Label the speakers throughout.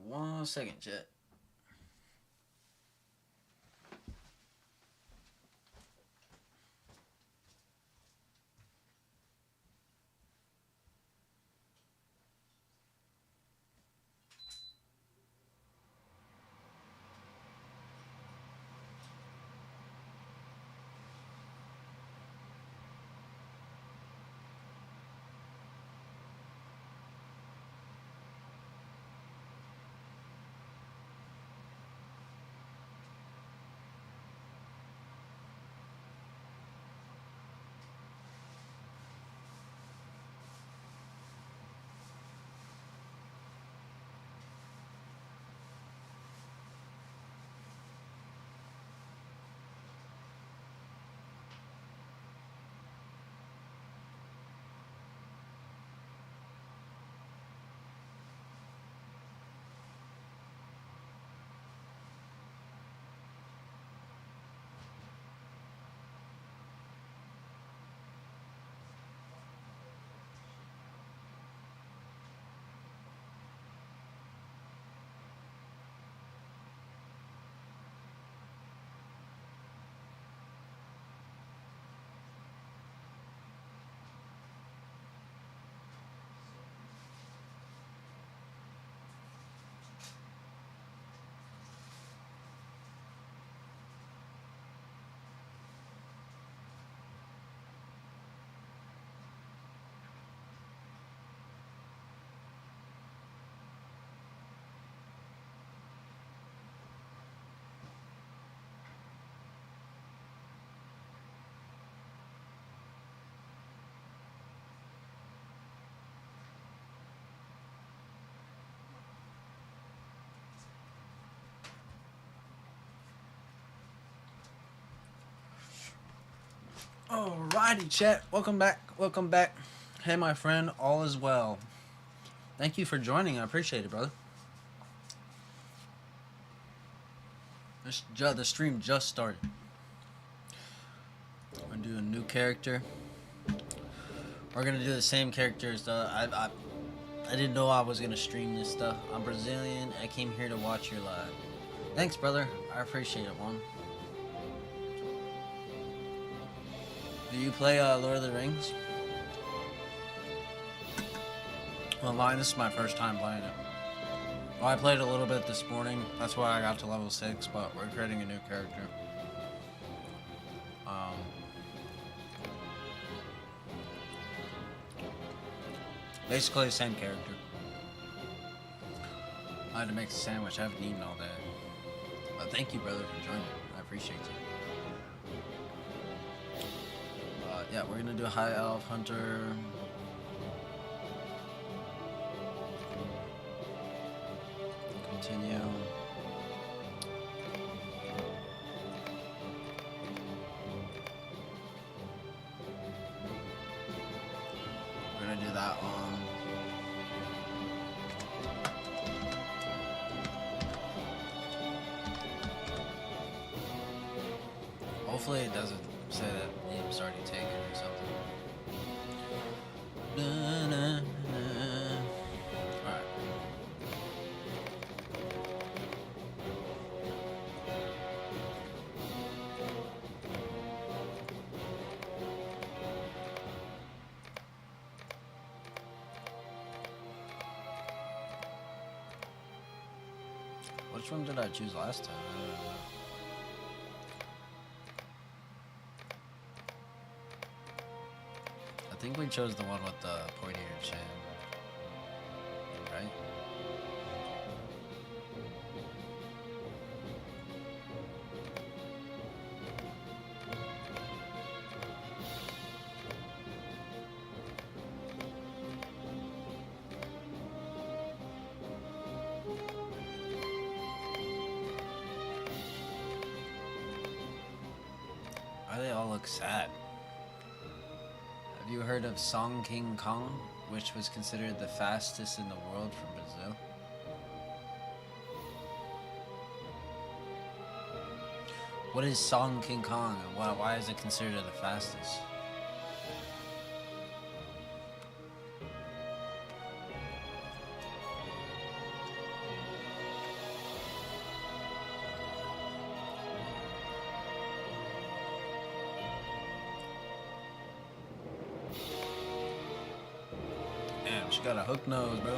Speaker 1: 1 second, chat. Alrighty, chat. Welcome back. Welcome back. Hey, my friend. All is well. Thank you for joining. I appreciate it, brother. The stream just started. I'm gonna do a new character. We're gonna do the same characters. I didn't know I was gonna stream this stuff. I'm Brazilian. I came here to watch your live. Thanks, brother. I appreciate it, one. Do you play Lord of the Rings? Online, this is my first time playing it. Well, I played a little bit this morning. That's why I got to level 6, but we're creating a new character. Basically the same character. I had to make a sandwich. I haven't eaten all day. But thank you, brother, for joining. I appreciate you. Yeah, we're gonna do a high elf hunter. Continue. We're gonna do that one. Hopefully it doesn't say that Noob's already taken or something. Alright. Which one did I choose last time? I don't know. I think we chose the one with the pointier chin, right? Why do they all look sad? Have you heard of Song King Kong, which was considered the fastest in the world from Brazil? What is Song King Kong and why is it considered the fastest? got a hook nose, bro.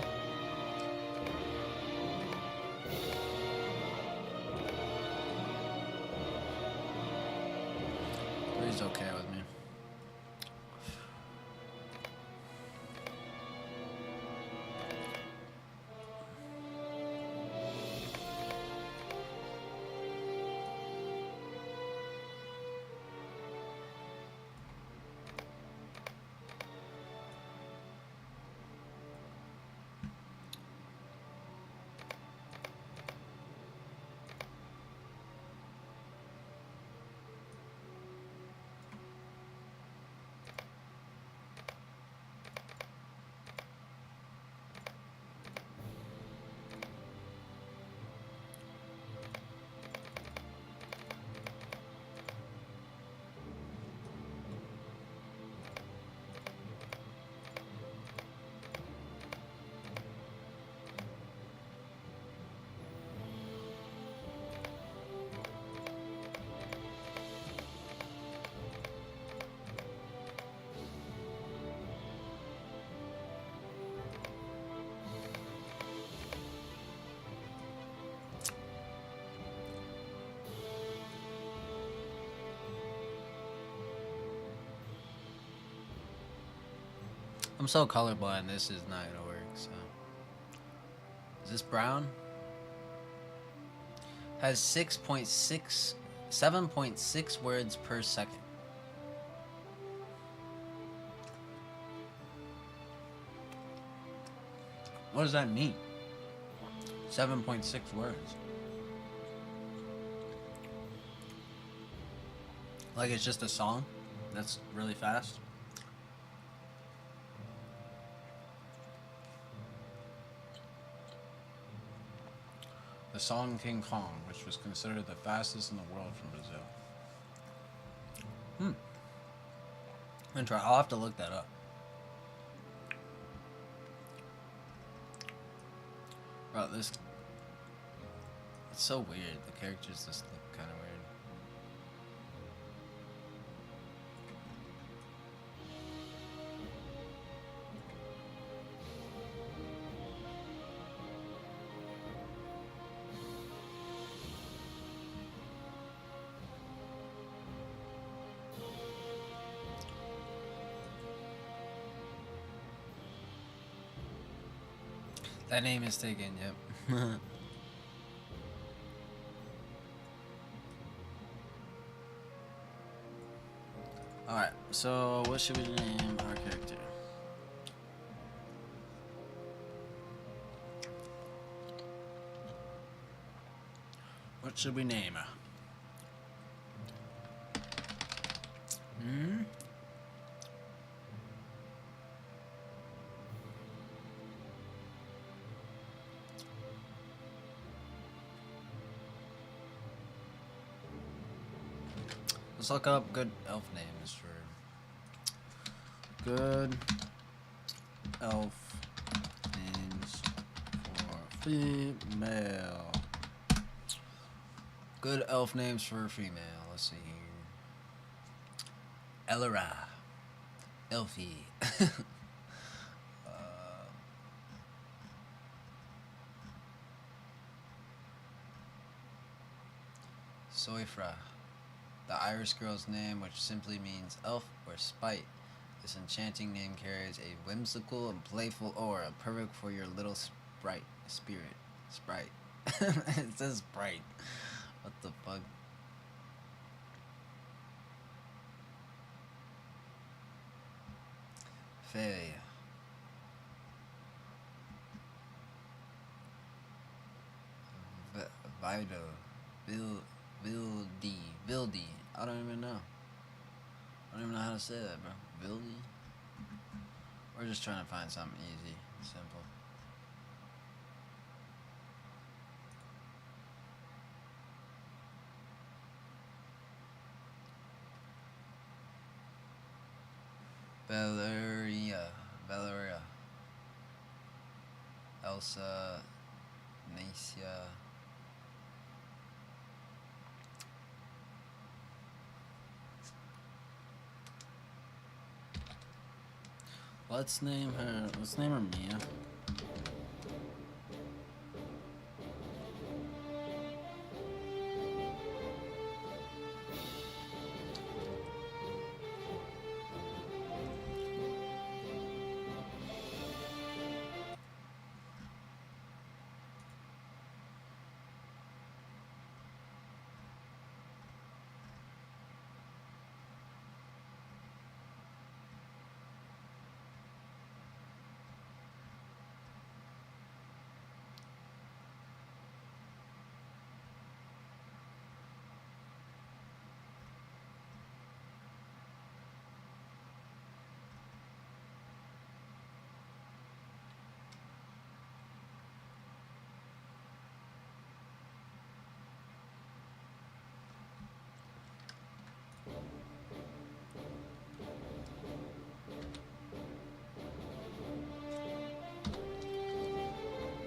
Speaker 1: He's okay with me. I'm so colorblind, this is not gonna work, so. Is this brown? Has 7.6 words per second. What does that mean? 7.6 words. Like it's just a song that's really fast? The song King Kong, which was considered the fastest in the world from Brazil. I'll have to look that up. Bro, this... It's so weird. The characters just look kind of weird. That name is taken, yep. Alright, so what should we name our character? What should we name her? Let's look up good elf names for... Good elf names for female. Good elf names for female. Let's see here. Elora. Elfie. Soifra. The Irish girl's name, which simply means elf or spite. This enchanting name carries a whimsical and playful aura, perfect for your little sprite. It says sprite. What the fuck? Faye. Vido. Vildi. I don't even know. I don't even know how to say that, bro. Vildi? We're just trying to find something easy, simple. Valeria. Elsa. Nacia. Let's name her Mia.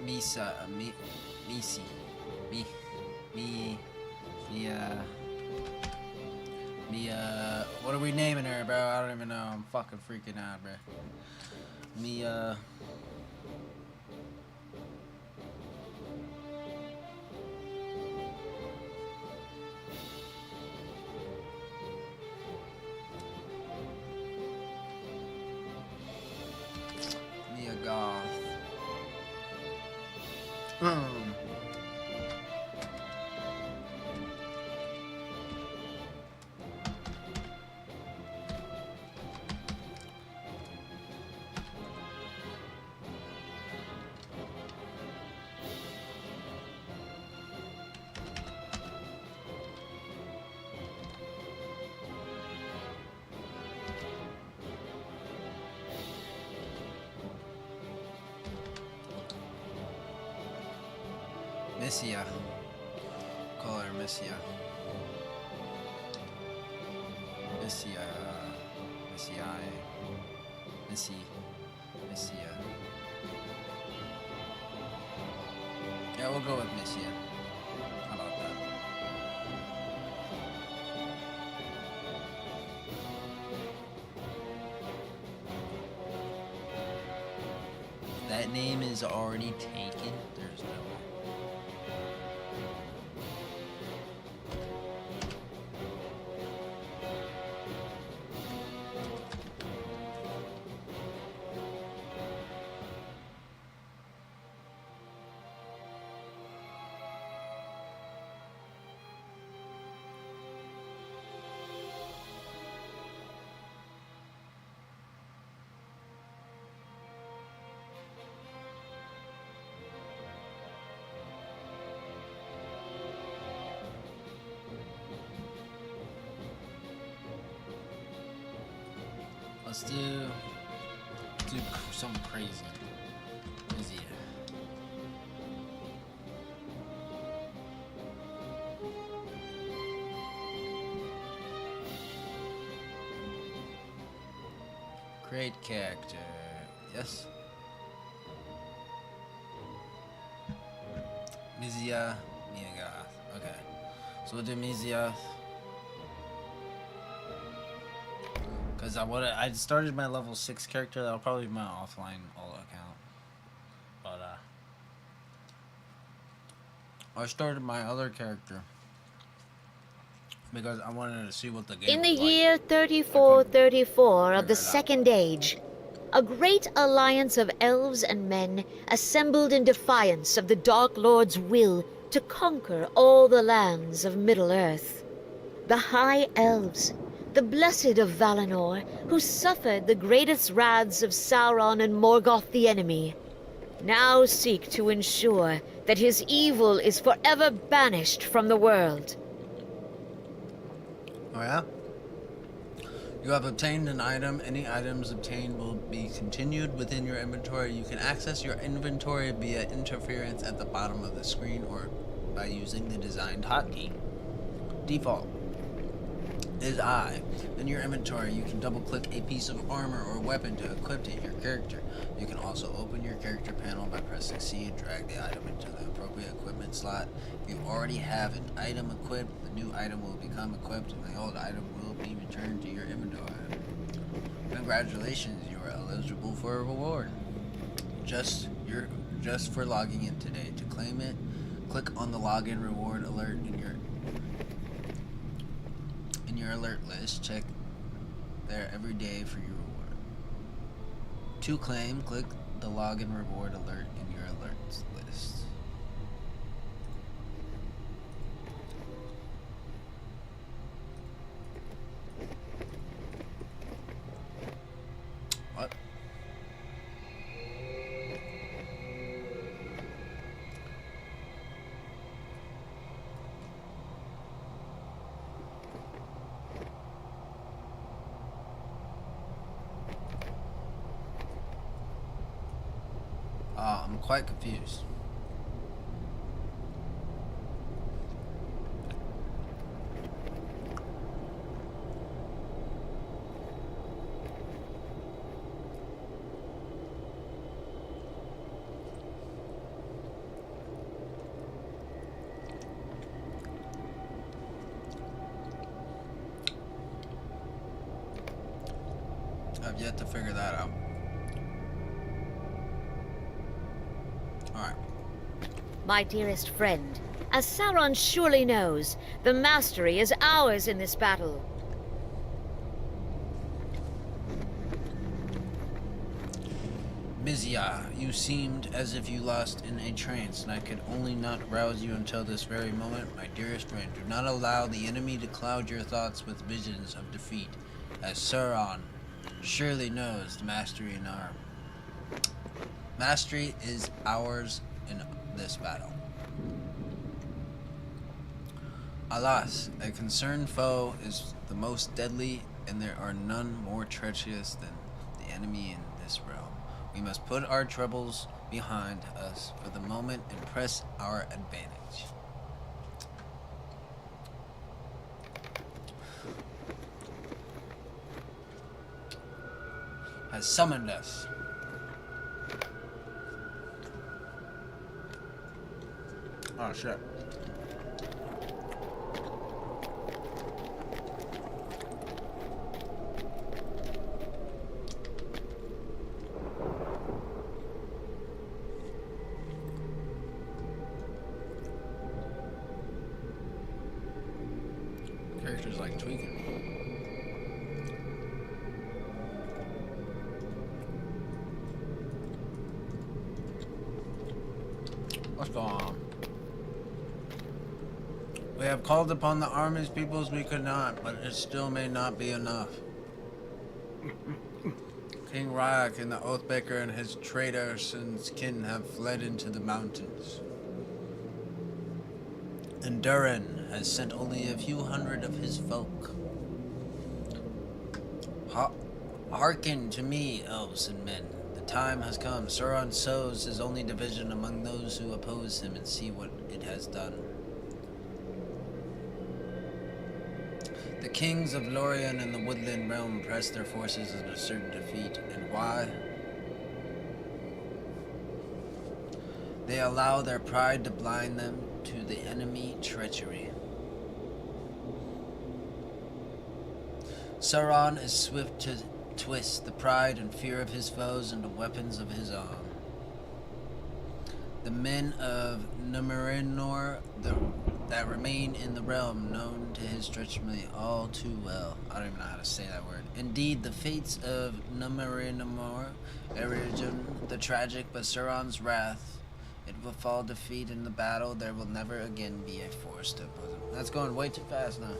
Speaker 1: Misi, what are we naming her, bro? I don't even know. I'm fucking freaking out, bro. Mia. Mia Goth. Missia. Call her Missia. Missia. Yeah, we'll go with Missia. How about that? That name is already taken. There's no way. Let's do something crazy. Easy. Create character. Yes. Mizia Miagath. Okay. So we'll do Mizia. Because I started my level 6 character. That'll probably be my offline all account. But I started my other character because I wanted to see what the game
Speaker 2: In the
Speaker 1: was like.
Speaker 2: year 3434 of the Second Age, a great alliance of elves and men assembled in defiance of the Dark Lord's will to conquer all the lands of Middle-earth. The High Elves, the Blessed of Valinor, who suffered the greatest wraths of Sauron and Morgoth the enemy, now seek to ensure that his evil is forever banished from the world.
Speaker 1: Oh yeah? You have obtained an item. Any items obtained will be continued within your inventory. You can access your inventory via interference at the bottom of the screen or by using the designed hotkey. Default is I. In your inventory, you can double-click a piece of armor or weapon to equip it in your character. You can also open your character panel by pressing C and drag the item into the appropriate equipment slot. If you already have an item equipped, the new item will become equipped and the old item will be returned to your inventory. Congratulations, you are eligible for a reward. Just for logging in today. To claim it, click on the login reward alert in your alert list. Check there every day for your reward. To claim, click the login reward alert in your alerts list. What? I'm quite confused. I've yet to figure that out. Alright.
Speaker 2: My dearest friend, as Sauron surely knows, the mastery is ours in this battle.
Speaker 1: Mizia, you seemed as if you lost in a trance, and I could only not rouse you until this very moment. My dearest friend, do not allow the enemy to cloud your thoughts with visions of defeat, as Sauron surely knows the mastery in arm. Mastery is ours in this battle. Alas, a concerned foe is the most deadly, and there are none more treacherous than the enemy in this realm. We must put our troubles behind us for the moment and press our advantage. Has summoned us. Oh shit. Character's like tweaking. What's going on? We have called upon the armies peoples we could not, but it still may not be enough. King Ryak and the Oathbreaker and his traitors and kin have fled into the mountains. And Durin has sent only a few hundred of his folk. Hearken to me, elves and men. The time has come. Sauron sows his only division among those who oppose him, and see what it has done. The kings of Lorien and the Woodland Realm press their forces in a certain defeat, and why? They allow their pride to blind them to the enemy treachery. Sauron is swift to twist the pride and fear of his foes into weapons of his own. The men of Númenor that remain in the realm, known to his treachery all too well. I don't even know how to say that word. Indeed, the fates of Númenor, Eregion, the tragic, but Sauron's wrath, it will fall defeat in the battle. There will never again be a force to oppose him. That's going way too fast now.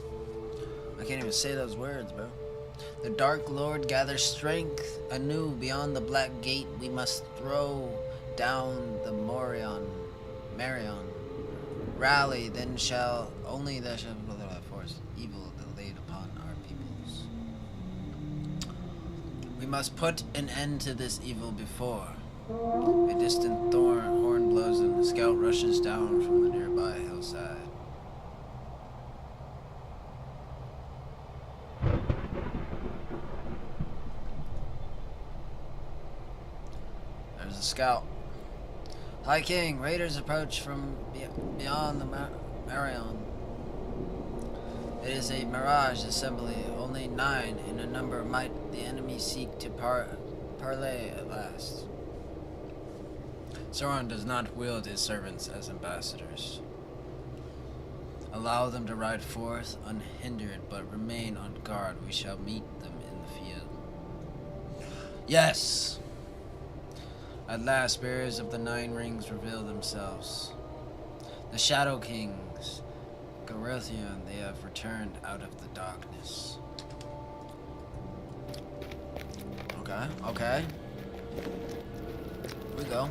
Speaker 1: I can't even say those words, bro. The Dark Lord gathers strength anew beyond the Black Gate. We must throw down the Marion. Rally, then shall only there shall be force evil laid upon our peoples. We must put an end to this evil before a distant horn blows and the scout rushes down from the nearby hillside. There's a scout. High King, raiders approach from beyond the Marion. It is a mirage assembly. Only 9 in a number might the enemy seek to parley at last. Sauron does not wield his servants as ambassadors. Allow them to ride forth unhindered, but remain on guard. We shall meet them in the field. Yes! At last, bearers of the 9 rings reveal themselves. The Shadow Kings, Garithion, they have returned out of the darkness. Okay. Here we go.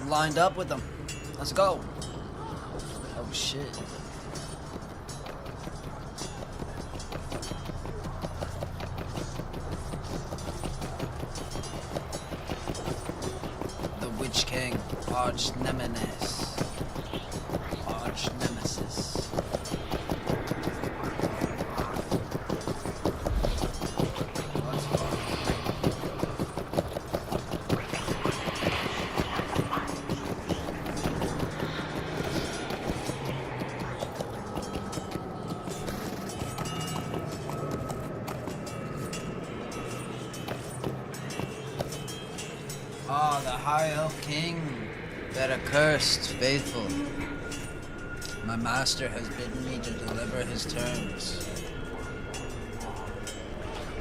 Speaker 1: I'm lined up with them. Let's go. Oh shit. The Witch King, Arch Nemesis. Arch Nemesis. Let's go. Ah, the High Elf King, that accursed faithful. My master has bidden me to deliver his terms.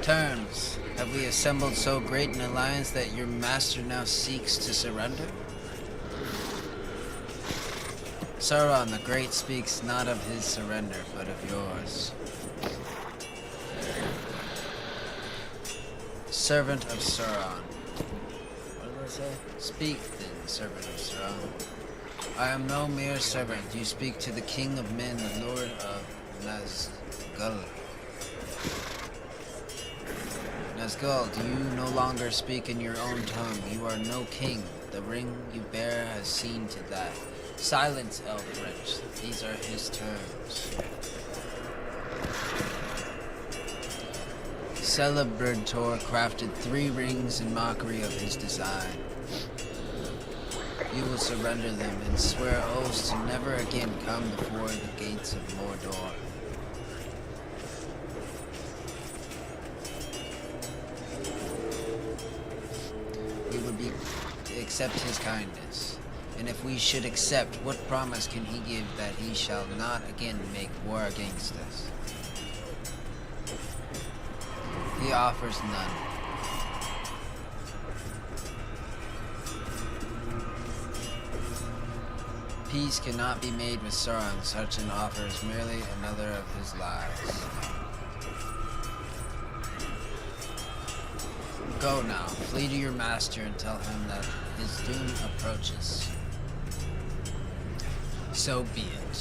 Speaker 1: Terms? Have we assembled so great an alliance that your master now seeks to surrender? Sauron the Great speaks not of his surrender, but of yours. Servant of Sauron. Speak, then, servant of Sauron. I am no mere servant. You speak to the King of Men, the Lord of Nazgul. Nazgul, do you no longer speak in your own tongue? You are no king. The ring you bear has seen to that. Silence, Elf Wretch. These are his terms. Celebrator crafted 3 rings in mockery of his design. You will surrender them and swear oaths to never again come before the gates of Mordor. We would accept his kindness. And if we should accept, what promise can he give that he shall not again make war against us? He offers none. Peace cannot be made with Sauron. Such an offer is merely another of his lies. Go now, flee to your master and tell him that his doom approaches. So be it.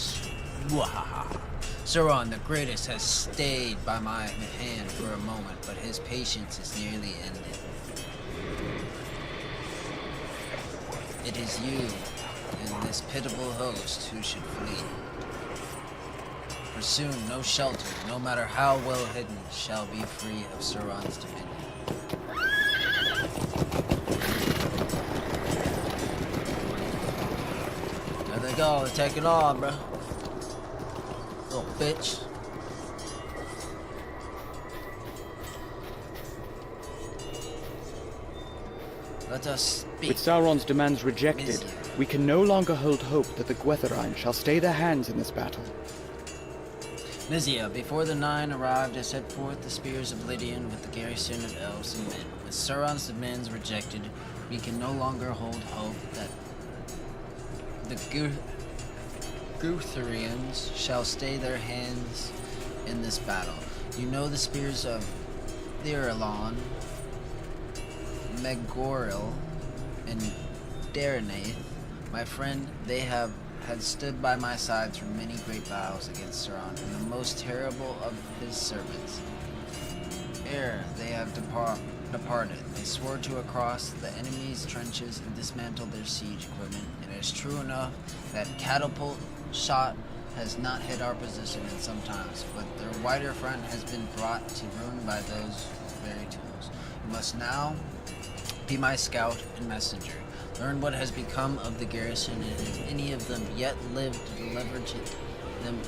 Speaker 1: Wahaha. Sauron the Greatest has stayed by my hand for a moment, but his patience is nearly ended. It is you and this pitiable host who should flee. For soon no shelter, no matter how well hidden, shall be free of Sauron's dominion. There they go, they're taking on, bro. Little bitch. Let us speak.
Speaker 3: With Sauron's demands rejected, we can no longer hold hope that the Gwythrine shall stay their hands in this battle.
Speaker 1: Mizia, before the 9 arrived, I set forth the spears of Lydian with the garrison of elves and men. With Sauron's demands rejected, we can no longer hold hope that the Guthurians shall stay their hands in this battle. You know the spears of Thirlon, Megoril, and Daranath. My friend, they had stood by my side through many great battles against Sauron, and the most terrible of his servants. Ere they have departed, they swore to cross the enemy's trenches and dismantle their siege equipment. And it is true enough that catapult shot has not hit our position in some times, but their wider front has been brought to ruin by those very tools. You must now be my scout and messenger. Learn what has become of the garrison, and if any of them yet live, to deliver them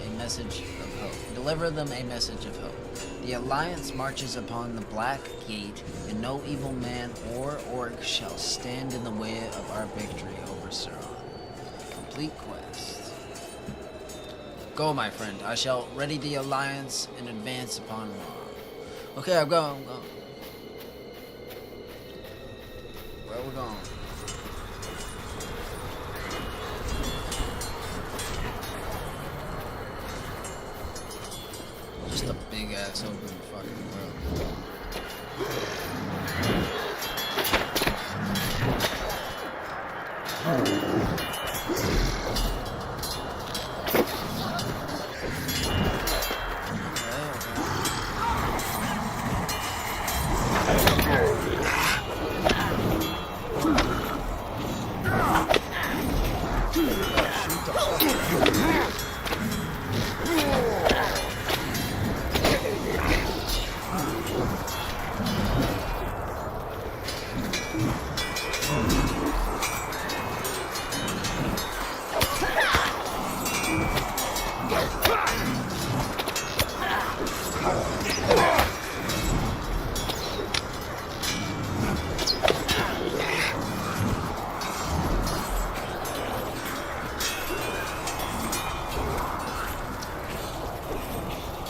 Speaker 1: a message of hope. Deliver them a message of hope. The Alliance marches upon the Black Gate, and no evil man or orc shall stand in the way of our victory over Sauron. Complete quest. Go, my friend. I shall ready the Alliance and advance upon Mob. Okay, I'm going. Where are we going? Just a big ass open fucking world.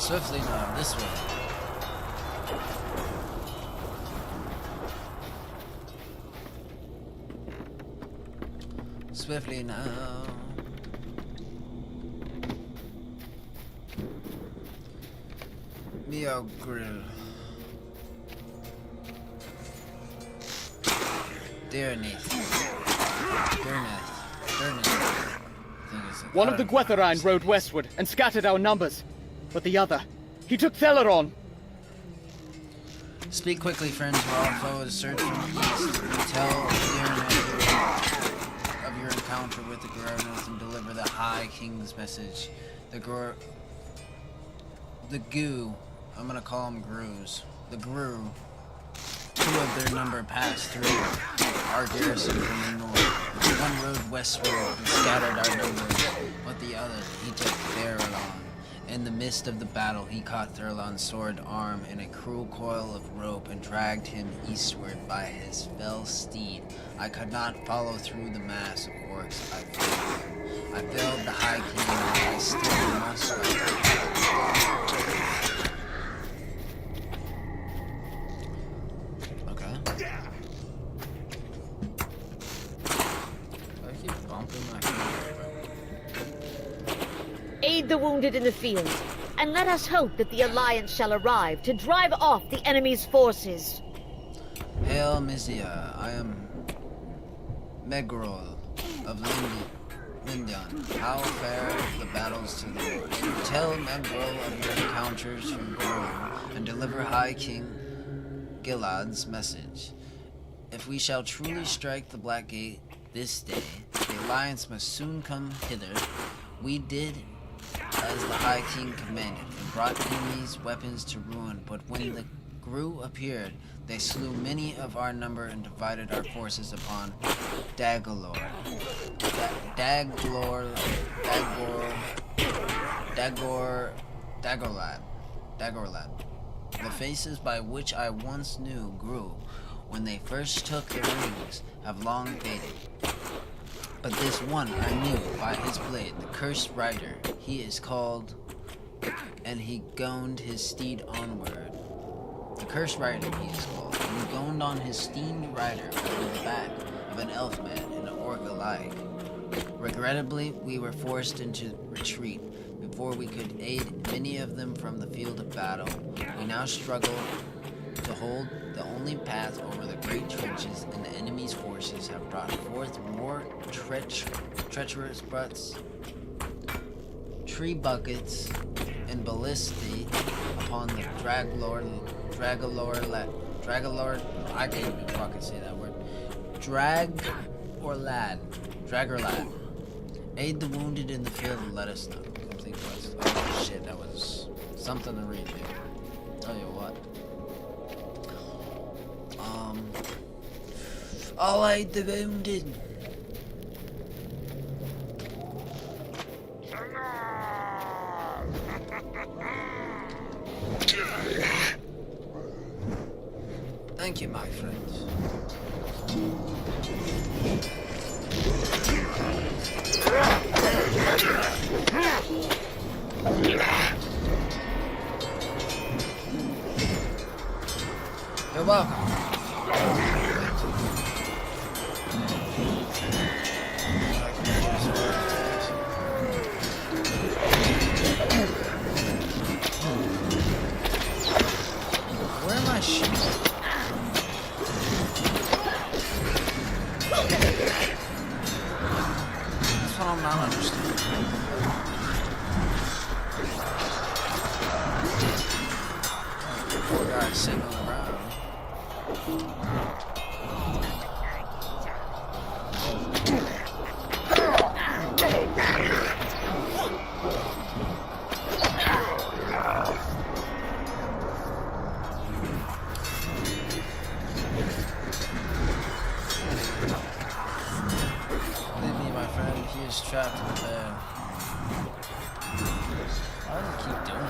Speaker 1: Swiftly now, this way. Swiftly now. Theo Grill. Dear Nath.
Speaker 3: One of the Gwetherine rode westward and scattered our numbers, but the other, he took Theleron.
Speaker 1: Speak quickly, friends, while our foes search from the east. Tell Dear of your encounter with the Growners and deliver the High King's message. The Goo, I'm gonna call them Groos. The Groo, two of their number passed through our garrison from the north. One rode westward and scattered our numbers, but the other, he took Theralan. In the midst of the battle, he caught Theralan's sword arm in a cruel coil of rope and dragged him eastward by his fell steed. I could not follow through the mass of orcs. I failed. I failed the High King, but I still must fight.
Speaker 2: Aid the wounded in the field, and let us hope that the Alliance shall arrive to drive off the enemy's forces.
Speaker 1: Hail, Mizia. I am Megrol of Lindian. How fare the battles to the north? Tell Megrol of your encounters from Grove, and deliver High King Gilad's message. If we shall truly strike the Black Gate this day, the Alliance must soon come hither. We did as the High King commanded, and brought enemies' weapons to ruin, but when the Gru appeared, they slew many of our number and divided our forces upon Dagorlad. The faces by which I once knew Gru, when they first took their wings, have long faded. But this one I knew by his blade, the Cursed Rider. He is called, and he goned his steed onward. The Cursed Rider he is called, and he goned on his steed rider over the back of an elf man and an orc alike. Regrettably, we were forced into retreat before we could aid many of them from the field of battle. We now struggle to hold the only path over the great trenches, and the enemy's forces have brought forth more treacherous butts, tree buckets, and ballistae upon the Dragalord, I can't even fucking say that word, Dragerlad, Aid the wounded in the field and let us know. I think that's, oh shit, that was something to read, dude. Tell you what. I'll aid the wounded. Thank you, my friends. You're welcome. Where am I shooting? That's what I'm not understanding. Poor guy sitting on the ground. Believe me, my friend, he is trapped in the bed. Why do I keep doing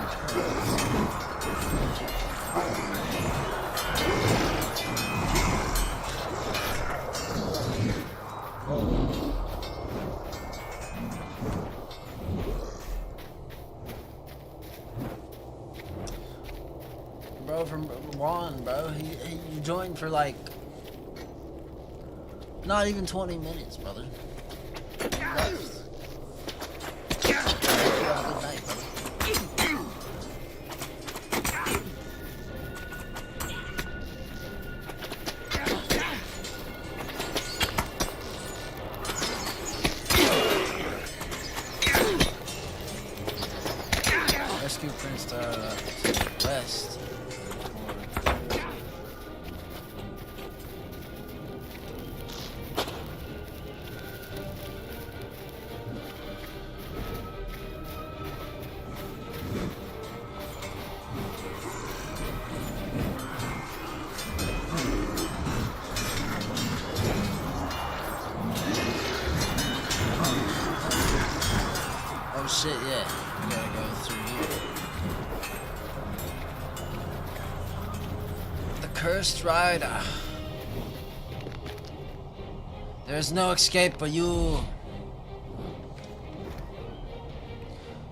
Speaker 1: bro, from Juan, bro, he joined for like not even 20 minutes, brother. Have a good night, brother. Rescue Prince to west. Oh shit, yeah. We gotta go through here. The Cursed Rider. There's no escape for you.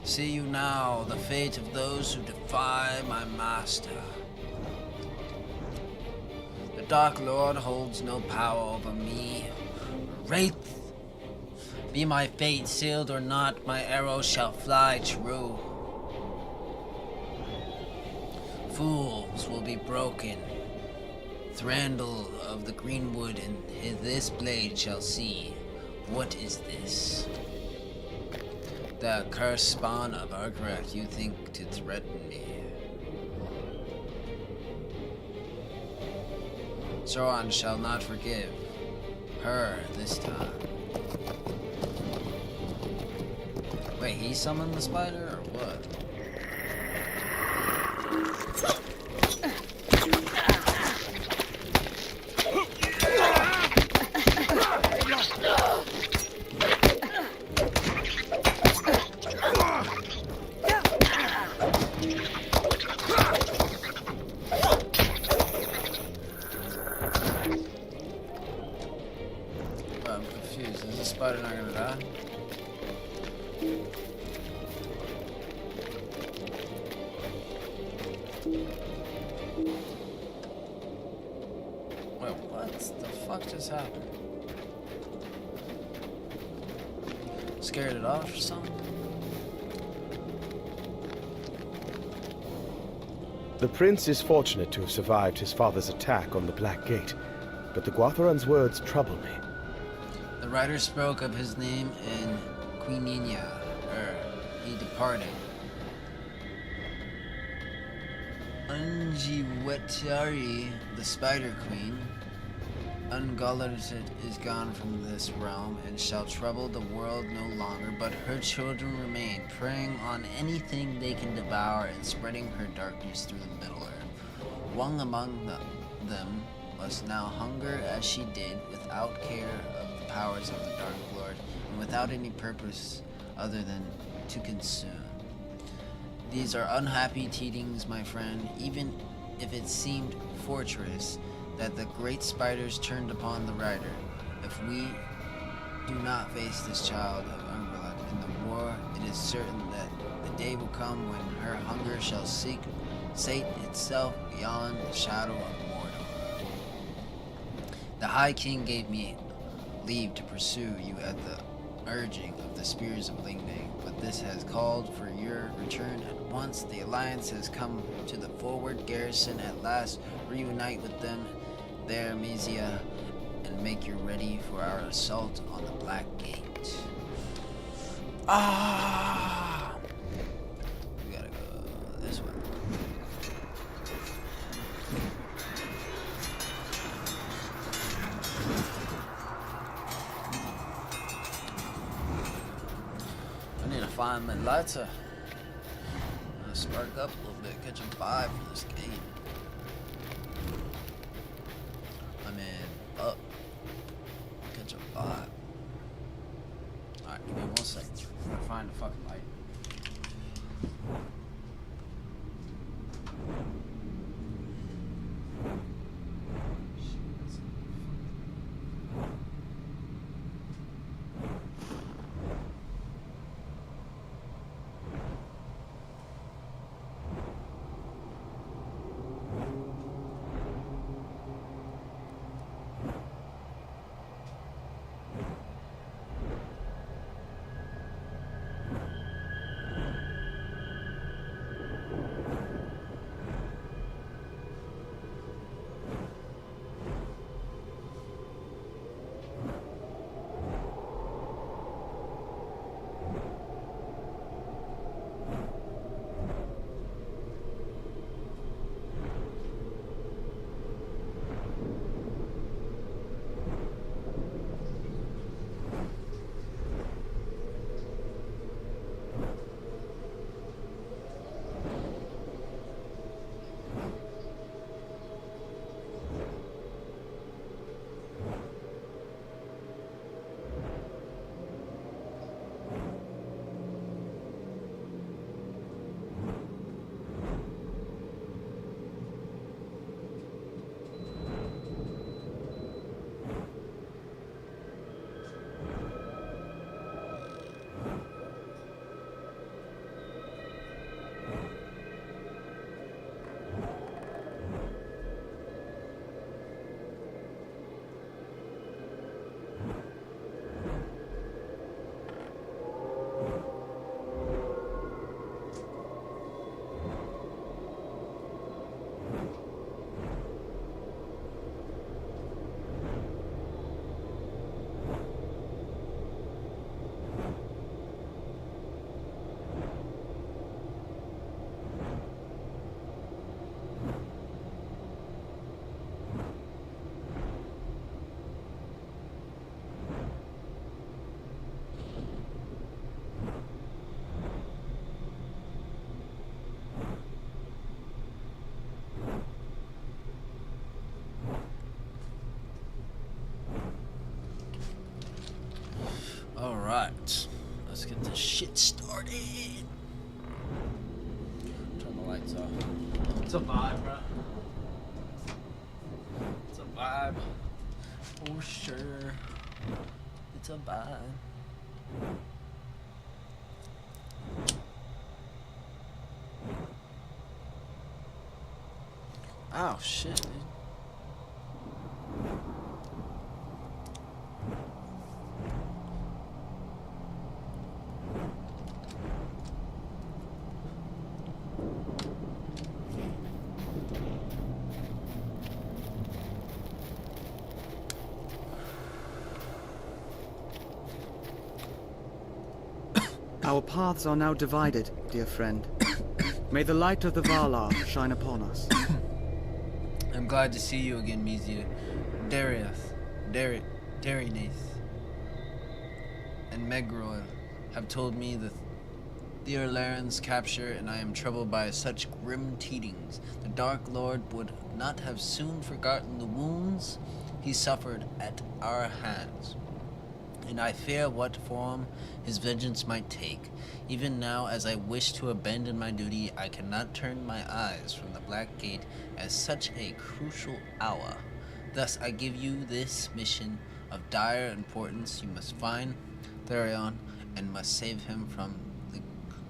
Speaker 1: See you now, the fate of those who defy my master. The Dark Lord holds no power over me. Wraith, be my fate sealed or not, my arrow shall fly true. Fools will be broken. Thrandle of the greenwood and this blade shall see. What is this? The cursed spawn of Argrak, you think to threaten me. Zoran shall not forgive her this time. Wait, he summoned the spider or what? I'm confused. Is this spider not gonna die? Wait, what the fuck just happened? Scared it off or something?
Speaker 4: The prince is fortunate to have survived his father's attack on the Black Gate, but the Guatharan's words trouble me.
Speaker 1: The writer spoke of his name in Queeninia, he departed. Unjiwetari, the Spider Queen, Ungulated is gone from this realm, and shall trouble the world no longer, but her children remain, preying on anything they can devour, and spreading her darkness through the Middle Earth. One among them must now hunger as she did, without care of the powers of the Dark Lord, and without any purpose other than to consume. These are unhappy tidings, my friend, even if it seemed fortuitous that the great spiders turned upon the rider. If we do not face this child of Ungulad in the war, it is certain that the day will come when her hunger shall sate itself beyond the shadow of Mordor. The High King gave me leave to pursue you at the urging of the spears of Lingbang, but this has called for your return at once. The alliance has come to the forward garrison at last. Reunite with them there, Mysia, and make you ready for our assault on the Black Gate. We gotta go this way. I need to find my lighter. I'm gonna spark up a little bit, catch a vibe for this gate. Up. Catch a vibe. Alright, give me 1 second. I'm gonna find the fucking light. Alright, let's get this shit started. Turn the lights off. It's a vibe, bro. It's a vibe. For sure. It's a vibe. Oh, shit, dude.
Speaker 3: Our paths are now divided, dear friend. May the light of the Valar shine upon us.
Speaker 1: I'm glad to see you again, Mysia. Darius. Darynath and Megroil have told me the Theolaran's capture, and I am troubled by such grim tidings. The Dark Lord would not have soon forgotten the wounds he suffered at our hands, and I fear what form his vengeance might take. Even now, as I wish to abandon my duty, I cannot turn my eyes from the Black Gate at such a crucial hour. Thus, I give you this mission of dire importance. You must find Therion and must save him from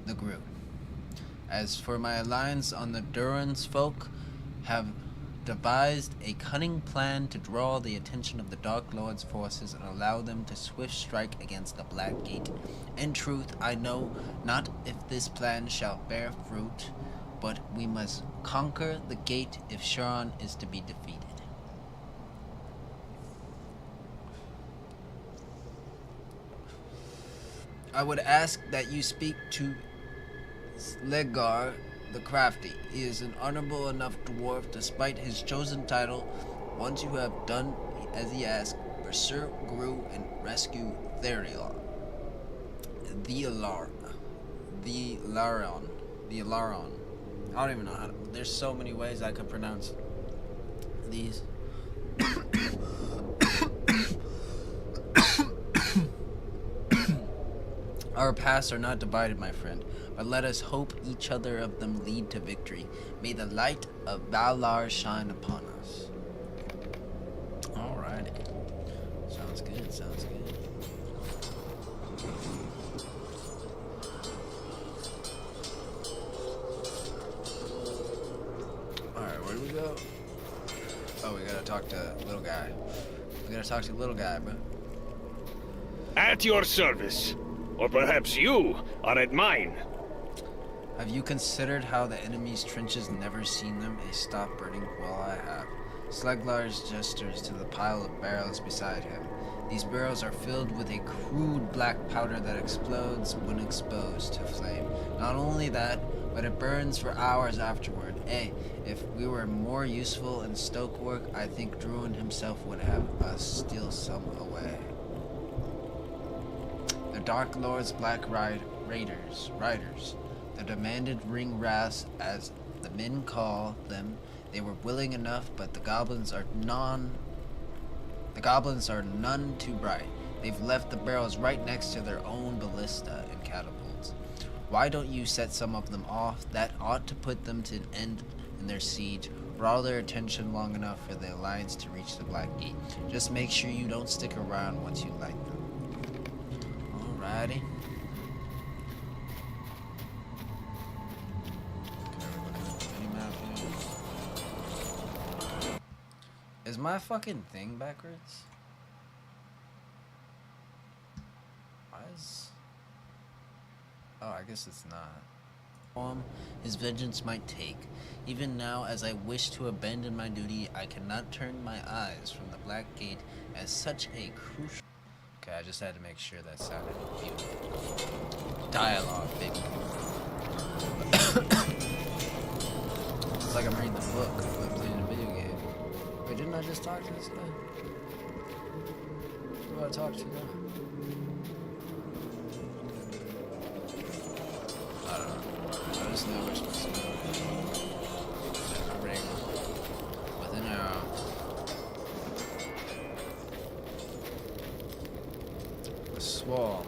Speaker 1: the Gru. As for my alliance on the Duran's folk, have devised a cunning plan to draw the attention of the Dark Lord's forces and allow them to swift strike against the Black Gate. In truth, I know not if this plan shall bear fruit, but we must conquer the gate if Sharon is to be defeated. I would ask that you speak to Slegar the Crafty. He is an honorable enough dwarf despite his chosen title. Once you have done as he asks, pursue Gru and rescue Therion. The Alaron. I don't even know how to. There's so many ways I could pronounce these. Our paths are not divided, my friend, but let us hope each other of them lead to victory. May the light of Valar shine upon us. Alrighty. Sounds good, sounds good. Alright, where do we go? Oh, we gotta talk to little guy. We gotta talk to little guy, bro.
Speaker 5: At your service. Or perhaps you are at mine.
Speaker 1: Have you considered how the enemy's trenches never seen them? A stop burning? Well, I have. Slaglar's gestures to the pile of barrels beside him. These barrels are filled with a crude black powder that explodes when exposed to flame. Not only that, but it burns for hours afterward. If we were more useful in stoke work, I think Druin himself would have us steal some away. The Dark Lord's Black Riders, the demanded ring rats, as the men call them. They were willing enough, but the goblins are none too bright. They've left the barrels right next to their own ballista and catapults. Why don't you set some of them off? That ought to put them to an end in their siege. Draw their attention long enough for the Alliance to reach the Black Gate. Just make sure you don't stick around once you light them. Alrighty. Is my fucking thing backwards? Why is... Oh, I guess it's not. His vengeance might take. Even now, as I wish to abandon my duty, I cannot turn my eyes from the Black Gate as such a crucial... Okay, I just had to make sure that sounded beautiful. Dialogue, baby. It's like I'm reading the book, like playing a video game. Wait, didn't I just talk to this guy? Who do I talk to now? I don't know. I just know we're supposed to go. There's a ring with an arrow. A swarm.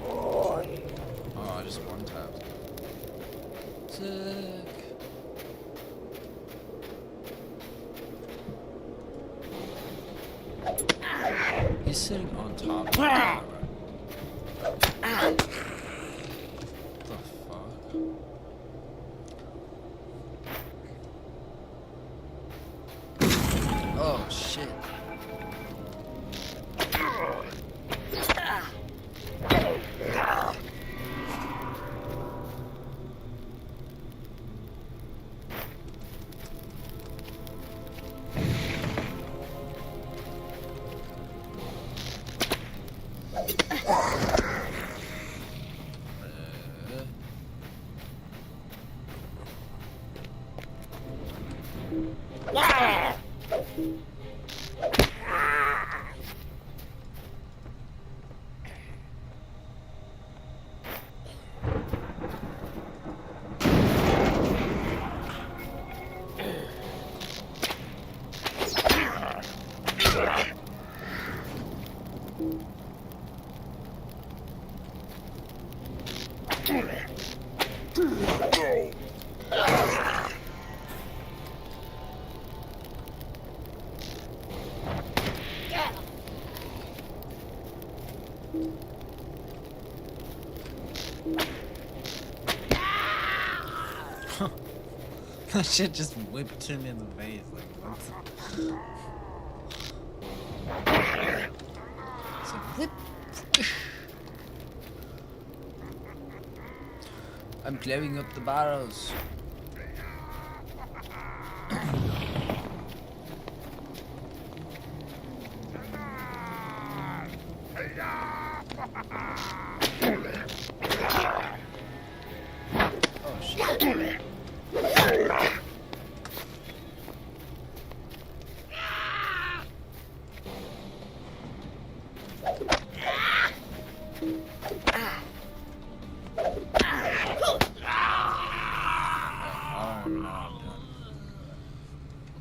Speaker 1: Oh, I just one tapped. Sick. He's sitting on top of the camera. What the fuck? Oh shit. That shit just whipped him in the face. Like, what? It's a whip. I'm clearing up the barrels. Oh shit.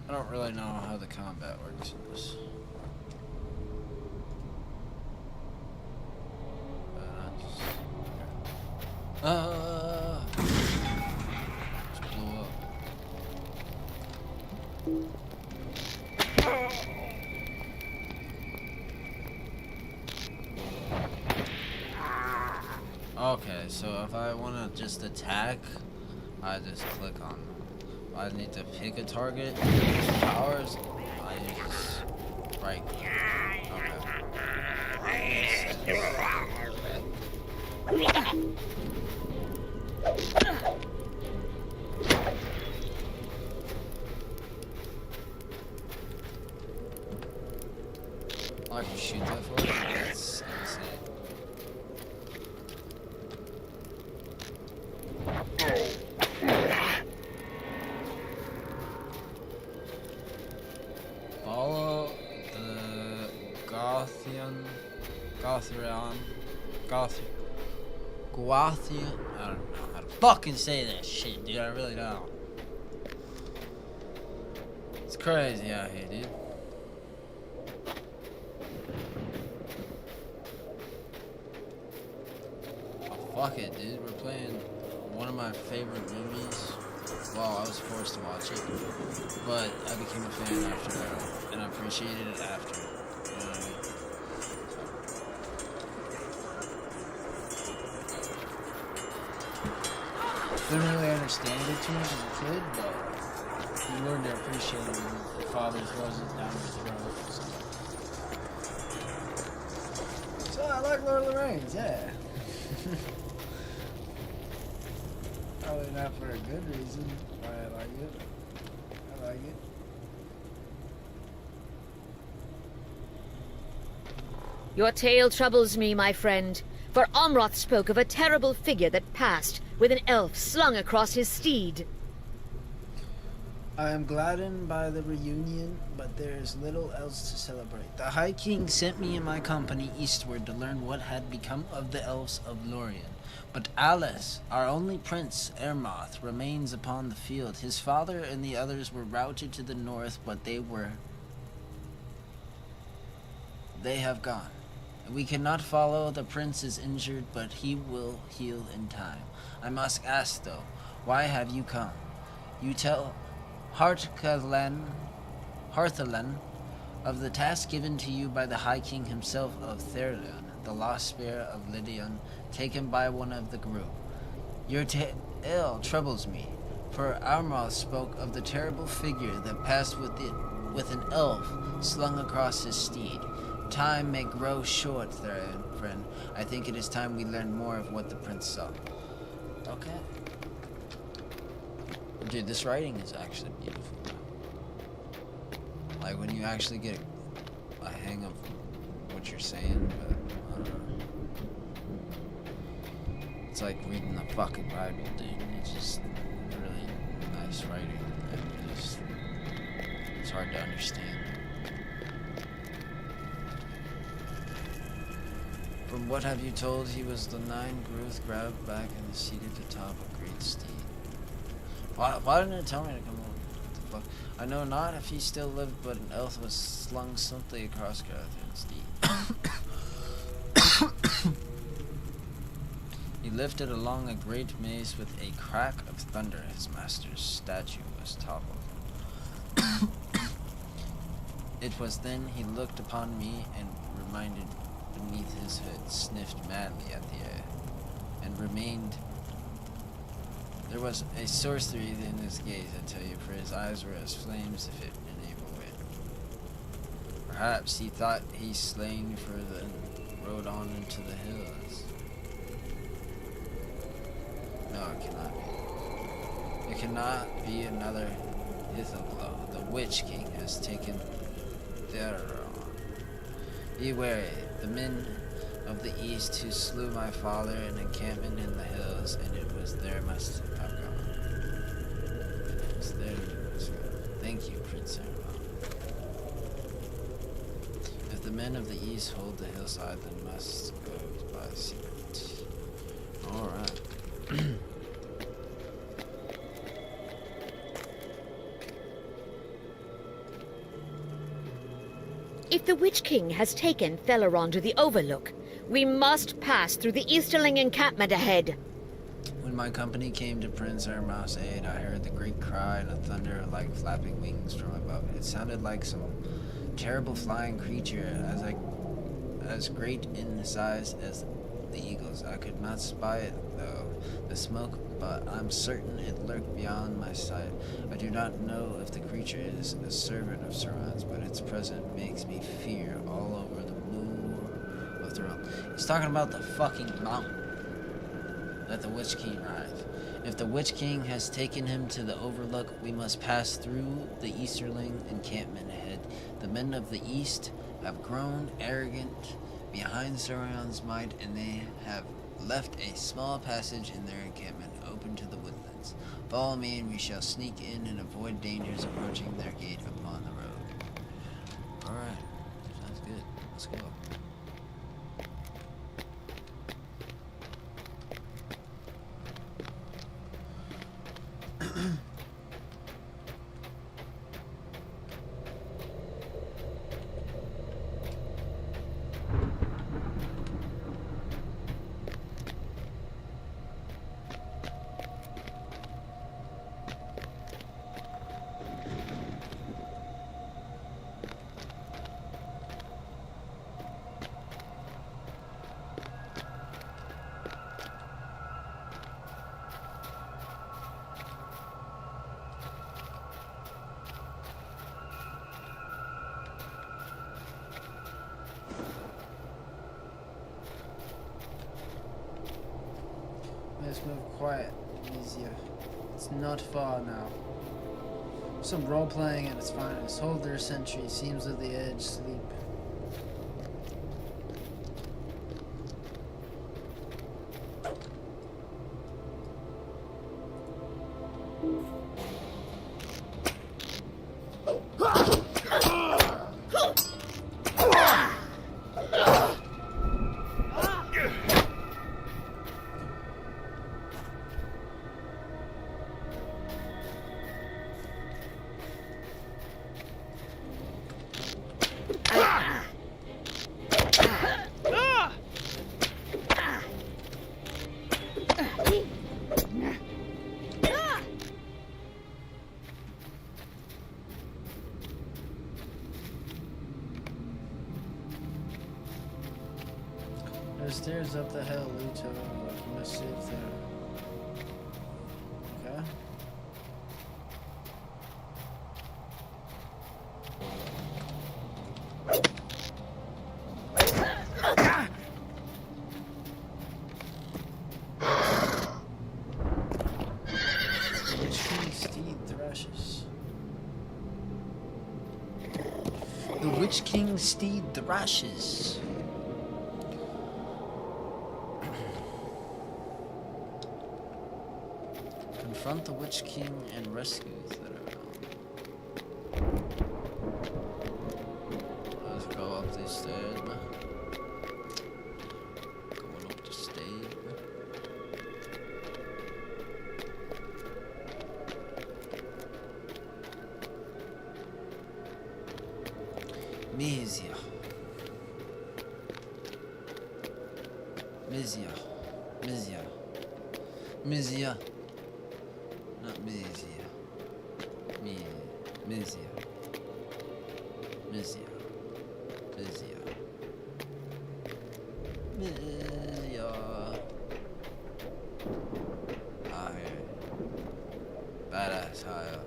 Speaker 1: I don't really know how the combat works in this. Just blew up. Okay, so if I want to just attack, I just click on them. If I need to pick a target, use powers, I use right click. I can shoot that for it. That's insane. Follow the Guathian, I don't know how to fucking say that shit, dude. I really don't. It's crazy out here, dude. Oh, fuck it, dude. We're playing one of my favorite movies. Well, I was forced to watch it, but I became a fan after that, and I appreciated it after. You know what I mean? Didn't really understand it too much as a kid, but you learn to appreciate it when your father's wasn't down your throat. So I like Lord of the Rings, yeah. Probably not for a good reason why I like it. I like it.
Speaker 2: Your tale troubles me, my friend, for Amroth spoke of a terrible figure that passed with an elf slung across his steed.
Speaker 1: I am gladdened by the reunion, but there is little else to celebrate. The High King sent me and my company eastward to learn what had become of the elves of Lorien. But Alice, our only prince, Ermoth, remains upon the field. His father and the others were routed to the north, but they have gone. We cannot follow. The prince is injured, but he will heal in time. I must ask, though, why have you come? You tell Harthalen of the task given to you by the High King himself of Therleon, the lost spear of Lydion, taken by one of the group. Your tale troubles me, for Armoth spoke of the terrible figure that passed with an elf slung across his steed. Time may grow short, friend. I think it is time we learn more of what the prince saw. Okay. Dude, this writing is actually beautiful. Like, when you actually get a hang of what you're saying, but I don't know. It's like reading the fucking Bible, dude. It's just really nice writing. It's hard to understand. From what have you told, he was the 9 Gruth grabbed back and seated atop a great steed. Why didn't it tell me to come over? What the fuck? I know not if he still lived, but an elf was slung simply across Grathian's steed. He lifted along a great maze with a crack of thunder. His master's statue was toppled. It was then he looked upon me and reminded beneath his hood, sniffed madly at the air, and remained. There was a sorcery in his gaze, I tell you, for his eyes were as flames if it enable it. Perhaps he thought he slain further and rode on into the hills. No, it cannot be. It cannot be another Ithelglow. The Witch King has taken Theron. Be wary, the men of the east who slew my father in encampment in the hills, and it was there must have gone. It was there you must go. Thank you, Prince Aramon. If the men of the east hold the hillside, then must go by secret. Alright.
Speaker 2: If the Witch King has taken Theleron to the Overlook, we must pass through the Easterling encampment ahead.
Speaker 1: When my company came to Prince Aramon's aid, I heard the great cry and a thunder like flapping wings from above. It sounded like some terrible flying creature, as great in size as the eagles. I could not spy it, though, the smoke, but I'm certain it lurked beyond my sight. I do not know if the creature is a servant of Sauron's, but its presence makes me fear all over the moor of the realm. He's talking about the fucking mountain that the Witch King rides. If the Witch King has taken him to the Overlook, we must pass through the Easterling encampment ahead. The men of the East have grown arrogant behind Sauron's might, and they have left a small passage in their encampment open to the woodlands. Follow me, and we shall sneak in and avoid dangers approaching their gate upon the road. Alright, sounds good. Let's go.
Speaker 6: Let's move quiet, easier. It's not far now. Some role-playing at its finest. Hold their sentry, seems of the edge, sleep. There's stairs up the hill, LOTRO. You must save there. Okay. Witch King steed thrashes.
Speaker 1: The Witch King steed thrashes. Confront the Witch King and rescue Theron. Let's go up these stairs, man. Going up the stairs, man. Mizia. Mizia. Mizia. Mizia. Not Mizia. Mizia. Mizia. Mizia. Mizia. Higher. Badass higher.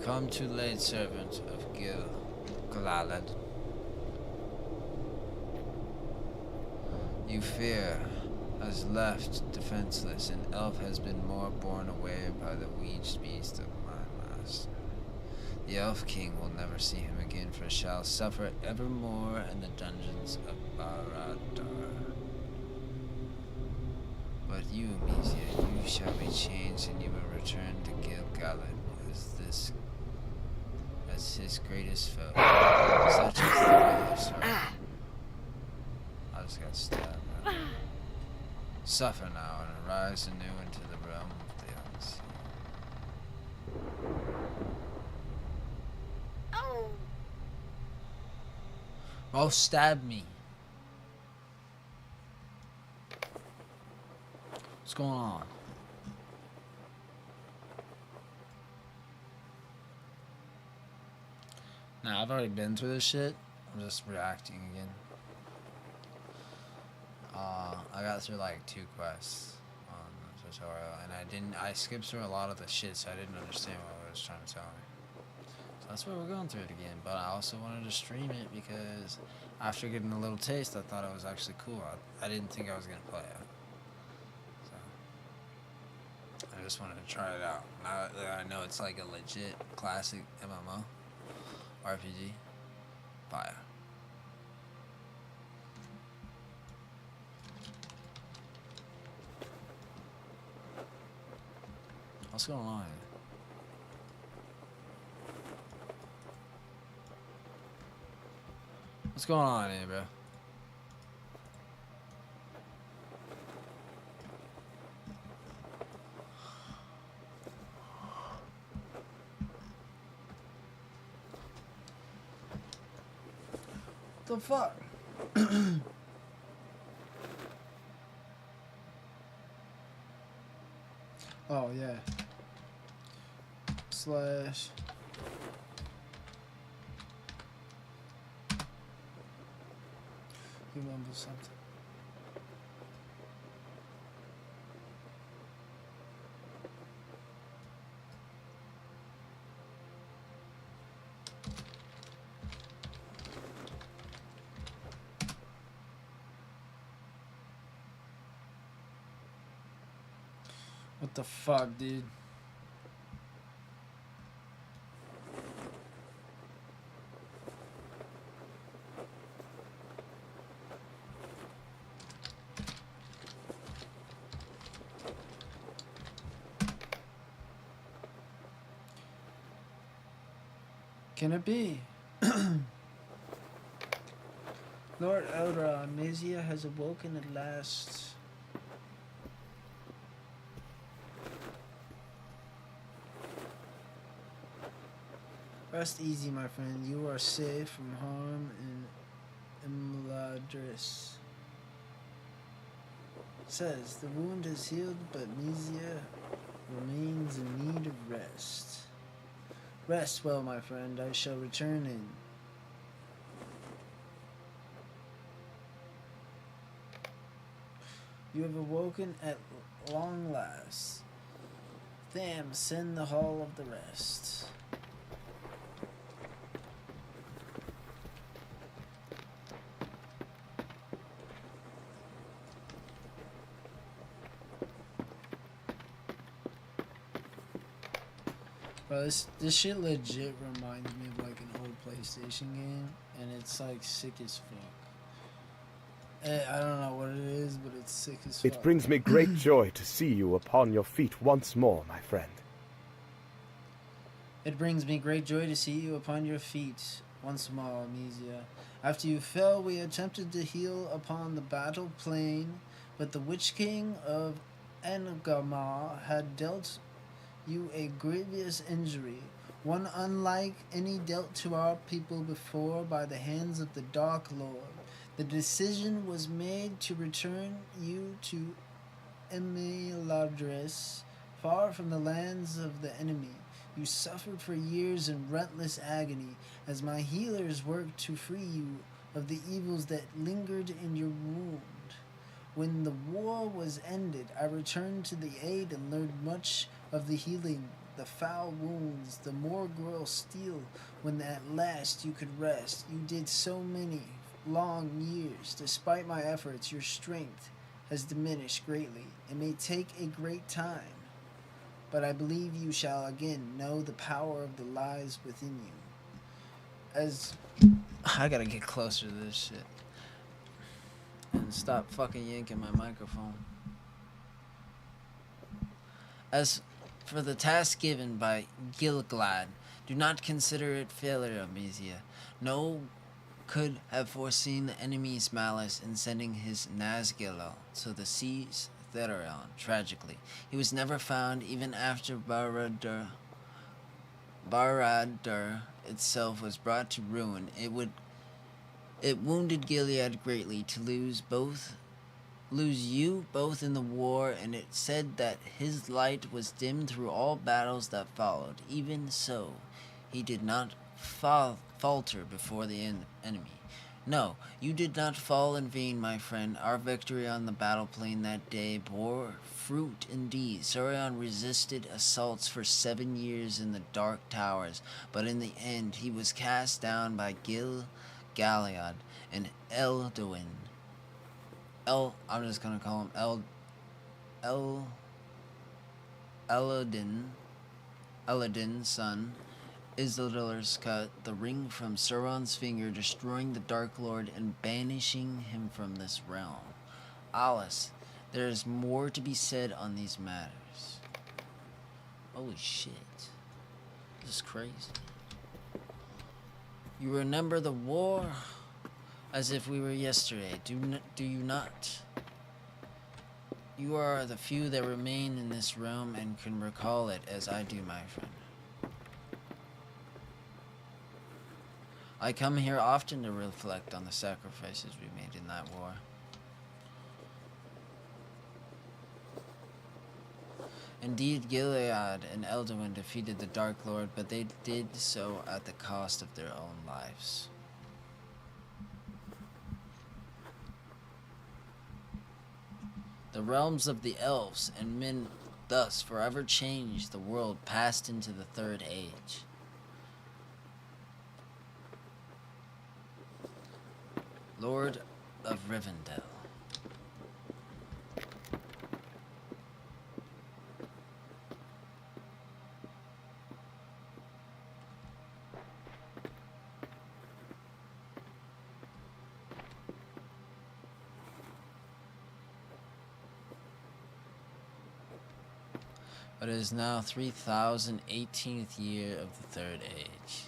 Speaker 1: Come too late, servant of Glalad. You fear has left defenseless, and Elf has been more borne away by the weed beast of my master. The Elf King will never see him again, for shall suffer evermore in the dungeons of Baradar. But you, Mizia, you shall be changed, and you will return to Gilgalad as his greatest foe. Such is the way of sorrow. I just got stabbed. Man. Suffer now and arise anew into the realm of the unseen. Oh, stab me. What's going on? Nah, I've already been through this shit. I'm just reacting again. I got through like 2 quests on the tutorial, and I skipped through a lot of the shit, so I didn't understand what it was trying to tell me. So that's why we're going through it again, but I also wanted to stream it because after getting a little taste, I thought it was actually cool. I didn't think I was going to play it. So I just wanted to try it out. Now that I know it's like a legit classic MMO. RPG. Fire. What's going on here? What's going on here, bro? The fuck?
Speaker 6: Oh yeah. Slash. You mumble something. What the fuck, dude? Can it be? Lord Eldra, Mizia has awoken at last. Rest easy, my friend. You are safe from harm in Imladris. Says, the wound is healed, but Mizia remains in need of rest. Rest well, my friend. I shall return in. You have awoken at long last. Damn, send the hall of the rest. Bro, this shit legit reminds me of like an old PlayStation game, and it's like sick as fuck. I don't know what it is, but it's sick as fuck.
Speaker 4: It brings me great joy to see you upon your feet once more, my friend.
Speaker 6: It brings me great joy to see you upon your feet once more, Amnesia. After you fell, we attempted to heal upon the battle plain, but the Witch King of Engamar had dealt you a grievous injury, one unlike any dealt to our people before by the hands of the Dark Lord. The decision was made to return you to Emiladris, far from the lands of the enemy. You suffered for years in relentless agony as my healers worked to free you of the evils that lingered in your wound. When the war was ended, I returned to the aid and learned much of the healing, the foul wounds, the morgul steel. When at last you could rest, you did so many long years. Despite my efforts, your strength has diminished greatly. It may take a great time, but I believe you shall again know the power of the lies within you. As I gotta get closer to this shit and stop fucking yanking my microphone. As for the task given by Gilglad, do not consider it failure, Amnesia. No could have foreseen the enemy's malice in sending his Nazgul to the seas Therion. Tragically, he was never found even after Barad-dûr itself was brought to ruin. It wounded Gilead greatly to lose you both in the war, and it said that his light was dimmed through all battles that followed. Even so, he did not falter before the enemy. No, you did not fall in vain, my friend. Our victory on the battle plain that day bore fruit indeed. Sauron resisted assaults for 7 years in the Dark Towers, but in the end he was cast down by Gil-galad and Elduin. I'm just gonna call him Eladin's son. Isildur's cut the ring from Sauron's finger, destroying the Dark Lord and banishing him from this realm. Alice, there is more to be said on these matters. Holy shit. This is crazy. You remember the war as if we were yesterday, do you not? You are the few that remain in this realm and can recall it as I do, my friend. I come here often to reflect on the sacrifices we made in that war. Indeed, Gilead and Elduin defeated the Dark Lord, but they did so at the cost of their own lives. The realms of the elves and men thus forever changed. The world passed into the Third Age. Lord of Rivendell. But it is now 3018th year of the Third Age.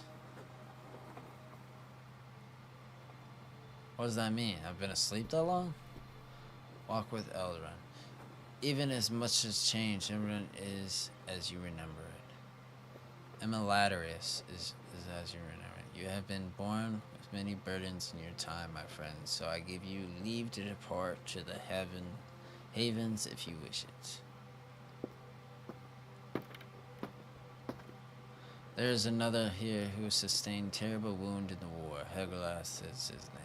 Speaker 6: What does that mean? I've been asleep that long? Walk with Elrond. Even as much has changed, Elrond is as you remember it. Emiladris is as you remember it. You have been born with many burdens in your time, my friends, so I give you leave to depart to the havens if you wish it. There is another here who sustained terrible wound in the war. Helglas is his name.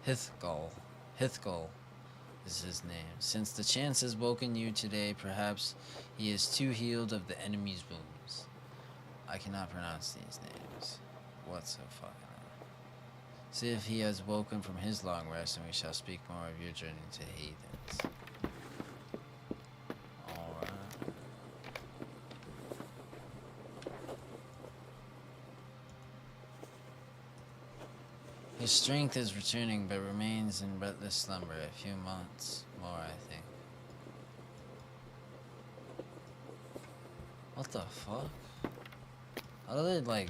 Speaker 6: Hithgol is his name. Since the chance has woken you today, perhaps he is too healed of the enemy's wounds. I cannot pronounce these names. What so fucking hell? See if he has woken from his long rest, and we shall speak more of your journey to heathens. His strength is returning, but remains in breathless slumber. A few months more, I think. What the fuck?
Speaker 1: How do they like,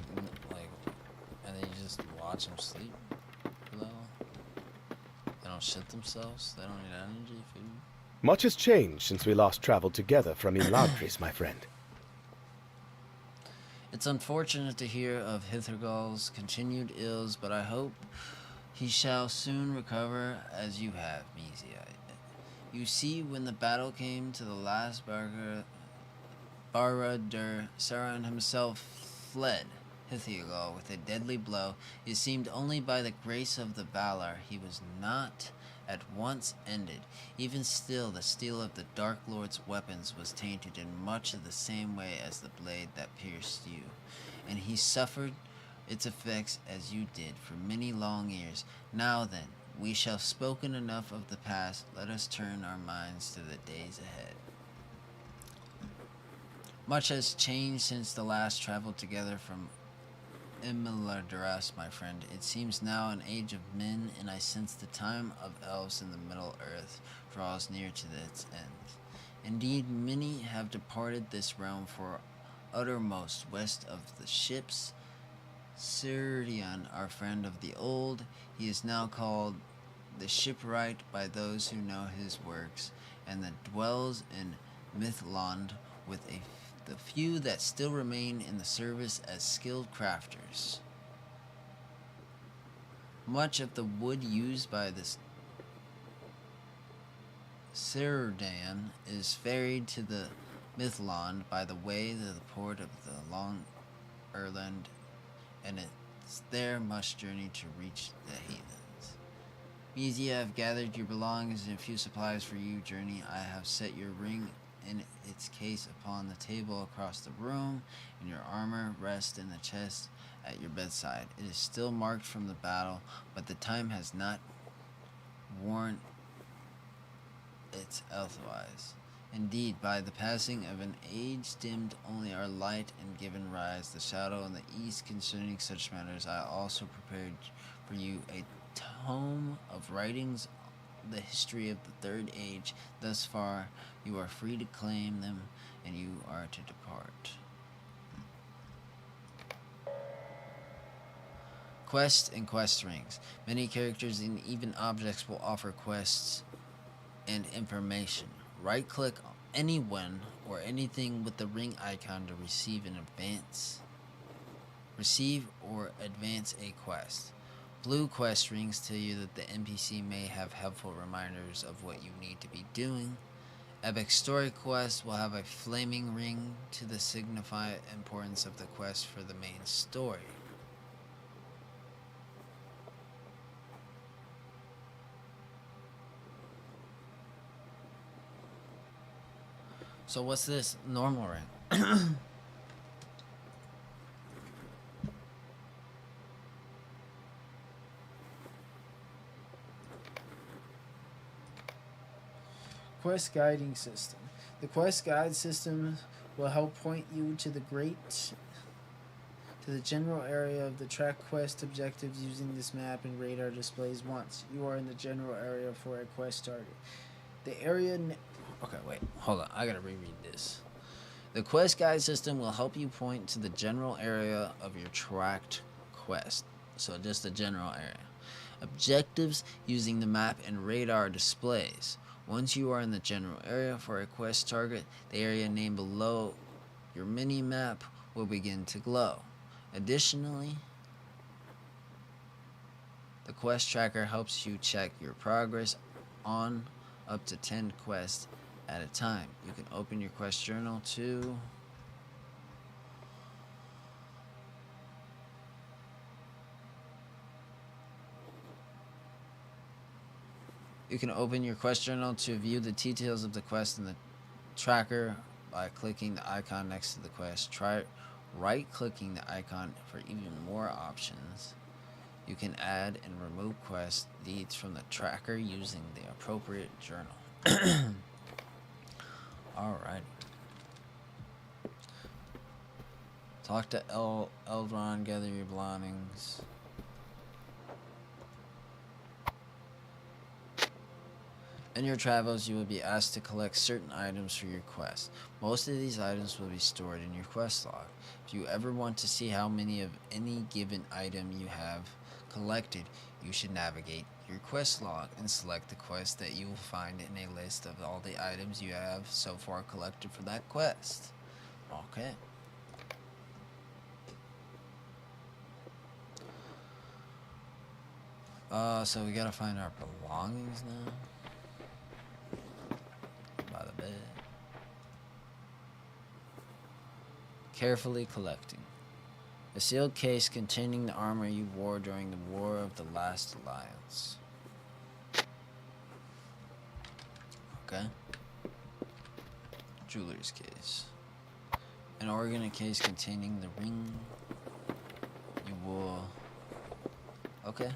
Speaker 1: and they just watch them sleep? Though they don't shit themselves. They don't need energy, food.
Speaker 4: Much has changed since we last traveled together from Eladris, my friend.
Speaker 1: It's unfortunate to hear of Hithergal's continued ills, but I hope he shall soon recover as you have, Mysia. You see, when the battle came to the last Barad-dur, Sauron himself fled Hithergal with a deadly blow. It seemed only by the grace of the Valar he was not at once ended. Even still, the steel of the Dark Lord's weapons was tainted in much of the same way as the blade that pierced you, and he suffered its effects as you did for many long years. Now then, we shall have spoken enough of the past. Let us turn our minds to the days ahead. Much has changed since the last travel together from Imladras, my friend. It seems now an age of men, and I sense the time of elves in the Middle Earth draws near to its end. Indeed, many have departed this realm for uttermost west of the ships. Cirion, our friend of the old, he is now called the Shipwright by those who know his works, and that dwells in Mithlond with the few that still remain in the service as skilled crafters. Much of the wood used by this Círdan is ferried to the Mithlond by the way to the port of the Long Erland, and it's there must journey to reach the heathens. Mysia, I have gathered your belongings and a few supplies for you journey. I have set your ring in its case upon the table across the room, and your armor rests in the chest at your bedside. It is still marked from the battle, but the time has not worn it elsewise. Indeed, by the passing of an age dimmed only our light and given rise the shadow in the east. Concerning such matters, I also prepared for you a tome of writings, the history of the Third Age. Thus far, you are free to claim them, and you are to depart. Quests and quest rings. Many characters and even objects will offer quests and information. Right-click on anyone or anything with the ring icon to receive or advance a quest. Blue quest rings tell you that the NPC may have helpful reminders of what you need to be doing. Epic story quests will have a flaming ring to the signify importance of the quest for the main story. So what's this normal ring?
Speaker 6: Quest guiding system. The quest guide system will help point you to the general area of the track quest objectives using this map and radar displays once you are in the general area for a quest target. The area...
Speaker 1: Okay, wait, hold on. I gotta reread this. The quest guide system will help you point to the general area of your tracked quest. So just the general area. Objectives using the map and radar displays. Once you are in the general area for a quest target, the area name below your mini-map will begin to glow. Additionally, the quest tracker helps you check your progress on up to 10 quests at a time. You can open your quest journal to view the details of the quest in the tracker by clicking the icon next to the quest. Try right-clicking the icon for even more options. You can add and remove quest leads from the tracker using the appropriate journal. Alright. Talk to Eldron, gather your belongings. In your travels, you will be asked to collect certain items for your quest. Most of these items will be stored in your quest log. If you ever want to see how many of any given item you have collected, you should navigate your quest log and select the quest that you will find in a list of all the items you have so far collected for that quest. Okay. So we gotta find our belongings now. By the bed. Carefully collecting. A sealed case containing the armor you wore during the War of the Last Alliance. Okay. Jeweler's case. An organic case containing the ring you wore. Okay.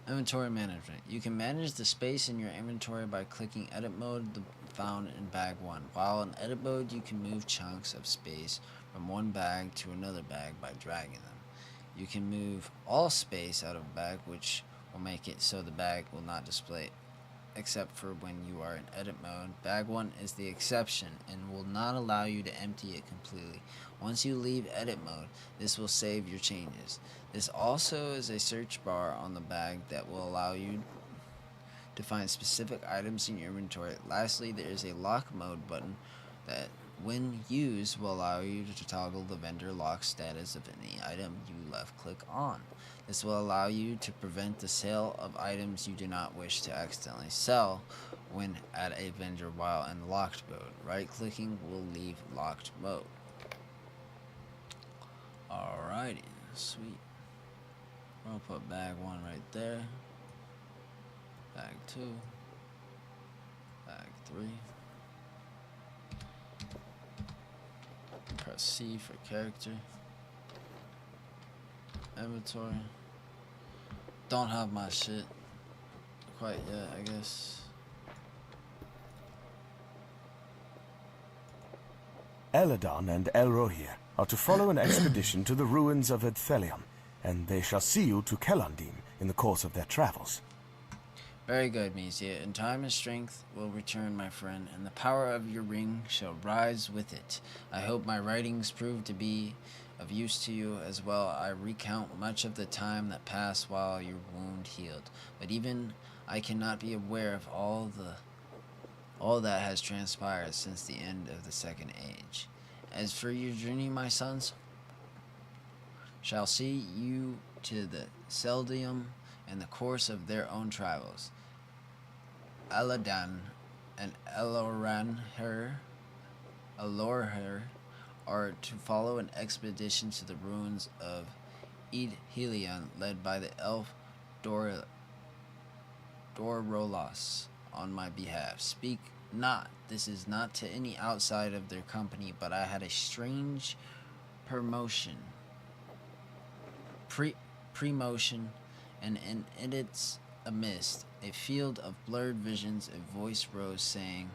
Speaker 1: Inventory management. You can manage the space in your inventory by clicking edit mode found in bag 1. While in edit mode, you can move chunks of space from one bag to another bag by dragging them. You can move all space out of a bag, which will make it so the bag will not display except for when you are in edit mode. Bag 1 is the exception and will not allow you to empty it completely. Once you leave edit mode, this will save your changes. This also is a search bar on the bag that will allow you to find specific items in your inventory. Lastly, there is a lock mode button that, when used, will allow you to toggle the vendor lock status of any item you left click on. This will allow you to prevent the sale of items you do not wish to accidentally sell when at a vendor while in locked mode. Right clicking will leave locked mode. Alrighty, sweet. We'll put bag 1 right there. Bag 2. Bag 3. Press C for character. Inventory. Don't have my shit quite yet, I guess.
Speaker 4: Eladon and Elrohir are to follow an expedition to the ruins of Edthelium, and they shall see you to Kelandim in the course of their travels.
Speaker 1: Very good, Misia. In time and strength will return, my friend, and the power of your ring shall rise with it. I hope my writings prove to be of use to you as well. I recount much of the time that passed while your wound healed, but even I cannot be aware of all that has transpired since the end of the Second Age. As for your journey, my sons, shall see you to the Seldium in the course of their own travels. Aladan and Elorher are to follow an expedition to the ruins of Edhelion led by the elf Dorolas on my behalf. Speak not, this is not to any outside of their company, but I had a strange premotion, and in its amidst a field of blurred visions, a voice rose saying,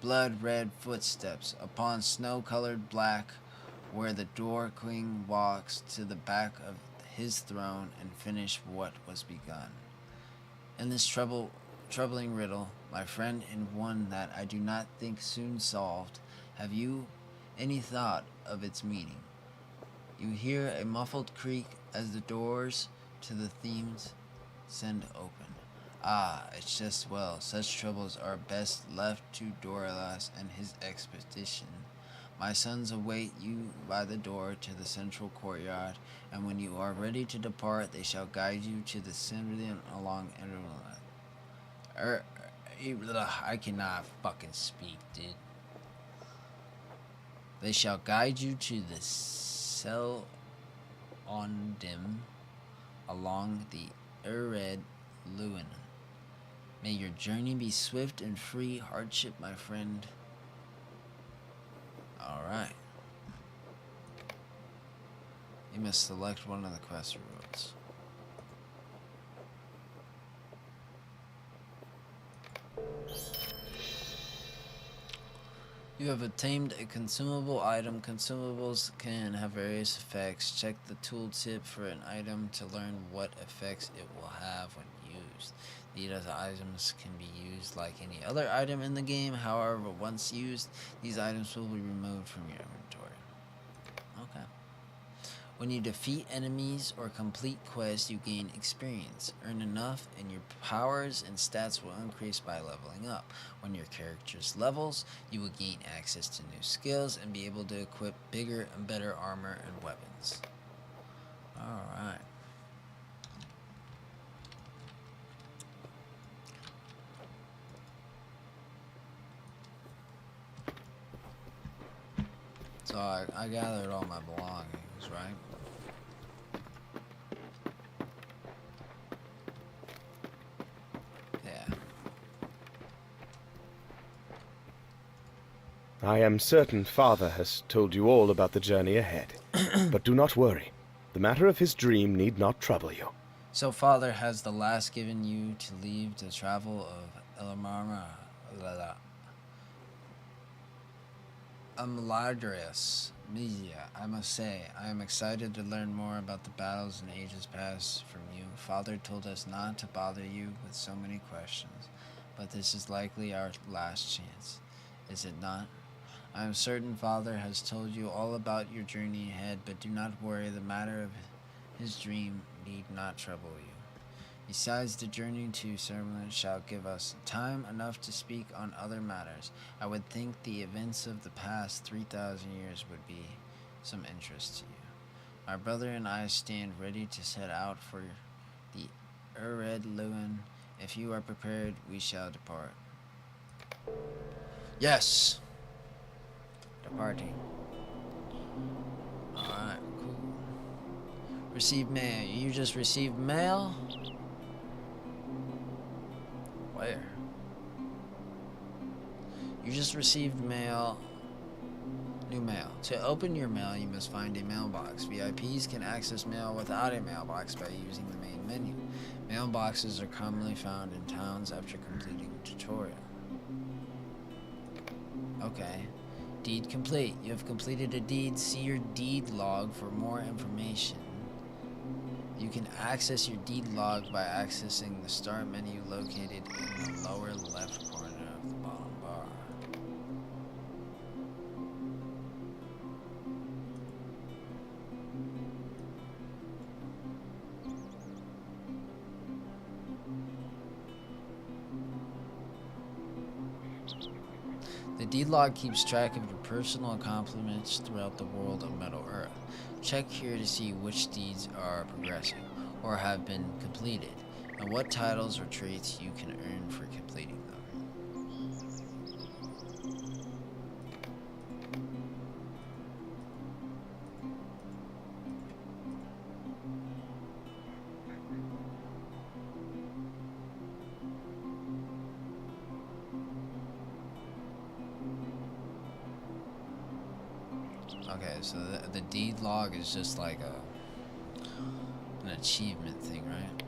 Speaker 1: blood-red footsteps upon snow-colored black, where the Door King walks to the back of his throne and finish what was begun. In this troubling riddle, my friend, and one that I do not think soon solved, have you any thought of its meaning? You hear a muffled creak as the doors to the themes send open. Ah, it's just well, such troubles are best left to Dorolas and his expedition. My sons await you by the door to the central courtyard, and when you are ready to depart, they shall guide you to the Cymrian along I cannot fucking speak, dude. They shall guide you to the Selondim along the Ered Luin. May your journey be swift and free hardship, my friend. Alright. You must select one of the quest rewards. You have obtained a consumable item. Consumables can have various effects. Check the tooltip for an item to learn what effects it will have when used. These items can be used like any other item in the game. However, once used, these items will be removed from your inventory. Okay. When you defeat enemies or complete quests, you gain experience. Earn enough, and your powers and stats will increase by leveling up. When your character's levels, you will gain access to new skills and be able to equip bigger and better armor and weapons. Alright. So I gathered all my belongings, right? Yeah.
Speaker 3: I am certain Father has told you all about the journey ahead. But do not worry. The matter of his dream need not trouble you.
Speaker 1: So Father has the last given you to leave the travel of Ladrius. Media, I must say, I am excited to learn more about the battles in ages past from you. Father told us not to bother you with so many questions, but this is likely our last chance, is it not? I am certain Father has told you all about your journey ahead, but do not worry, the matter of his dream need not trouble you. Besides, the journey to Sermon shall give us time enough to speak on other matters. I would think the events of the past 3,000 years would be some interest to you. My brother and I stand ready to set out for the Ured Luin. If you are prepared, we shall depart. Yes! Departing. Alright, cool. Receive mail. You just received mail? Where? You just received mail. New mail. To open your mail, you must find a mailbox. VIPs can access mail without a mailbox by using the main menu. Mailboxes are commonly found in towns after completing the tutorial. Okay. Deed complete. You have completed a deed. See your deed log for more information. You can access your deed log by accessing the start menu located in the lower left corner of the bottom bar. The deed log keeps track of your personal accomplishments throughout the world of Middle Earth. Check here to see which deeds are progressing or have been completed, and what titles or traits you can earn for completing them. Okay, so the deed log is just like an achievement thing, right?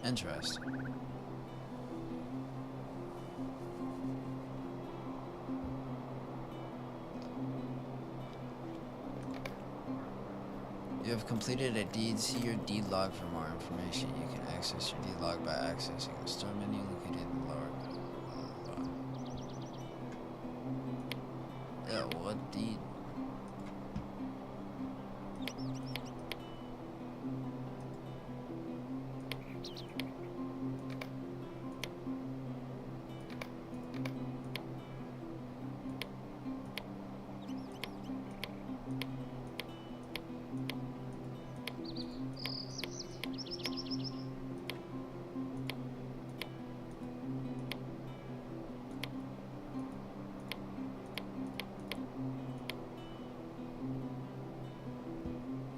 Speaker 1: Interesting. You have completed a deed. See your deed log for more information. You can access your deed log by accessing the store menu located in the lower bar. Yeah, what deed?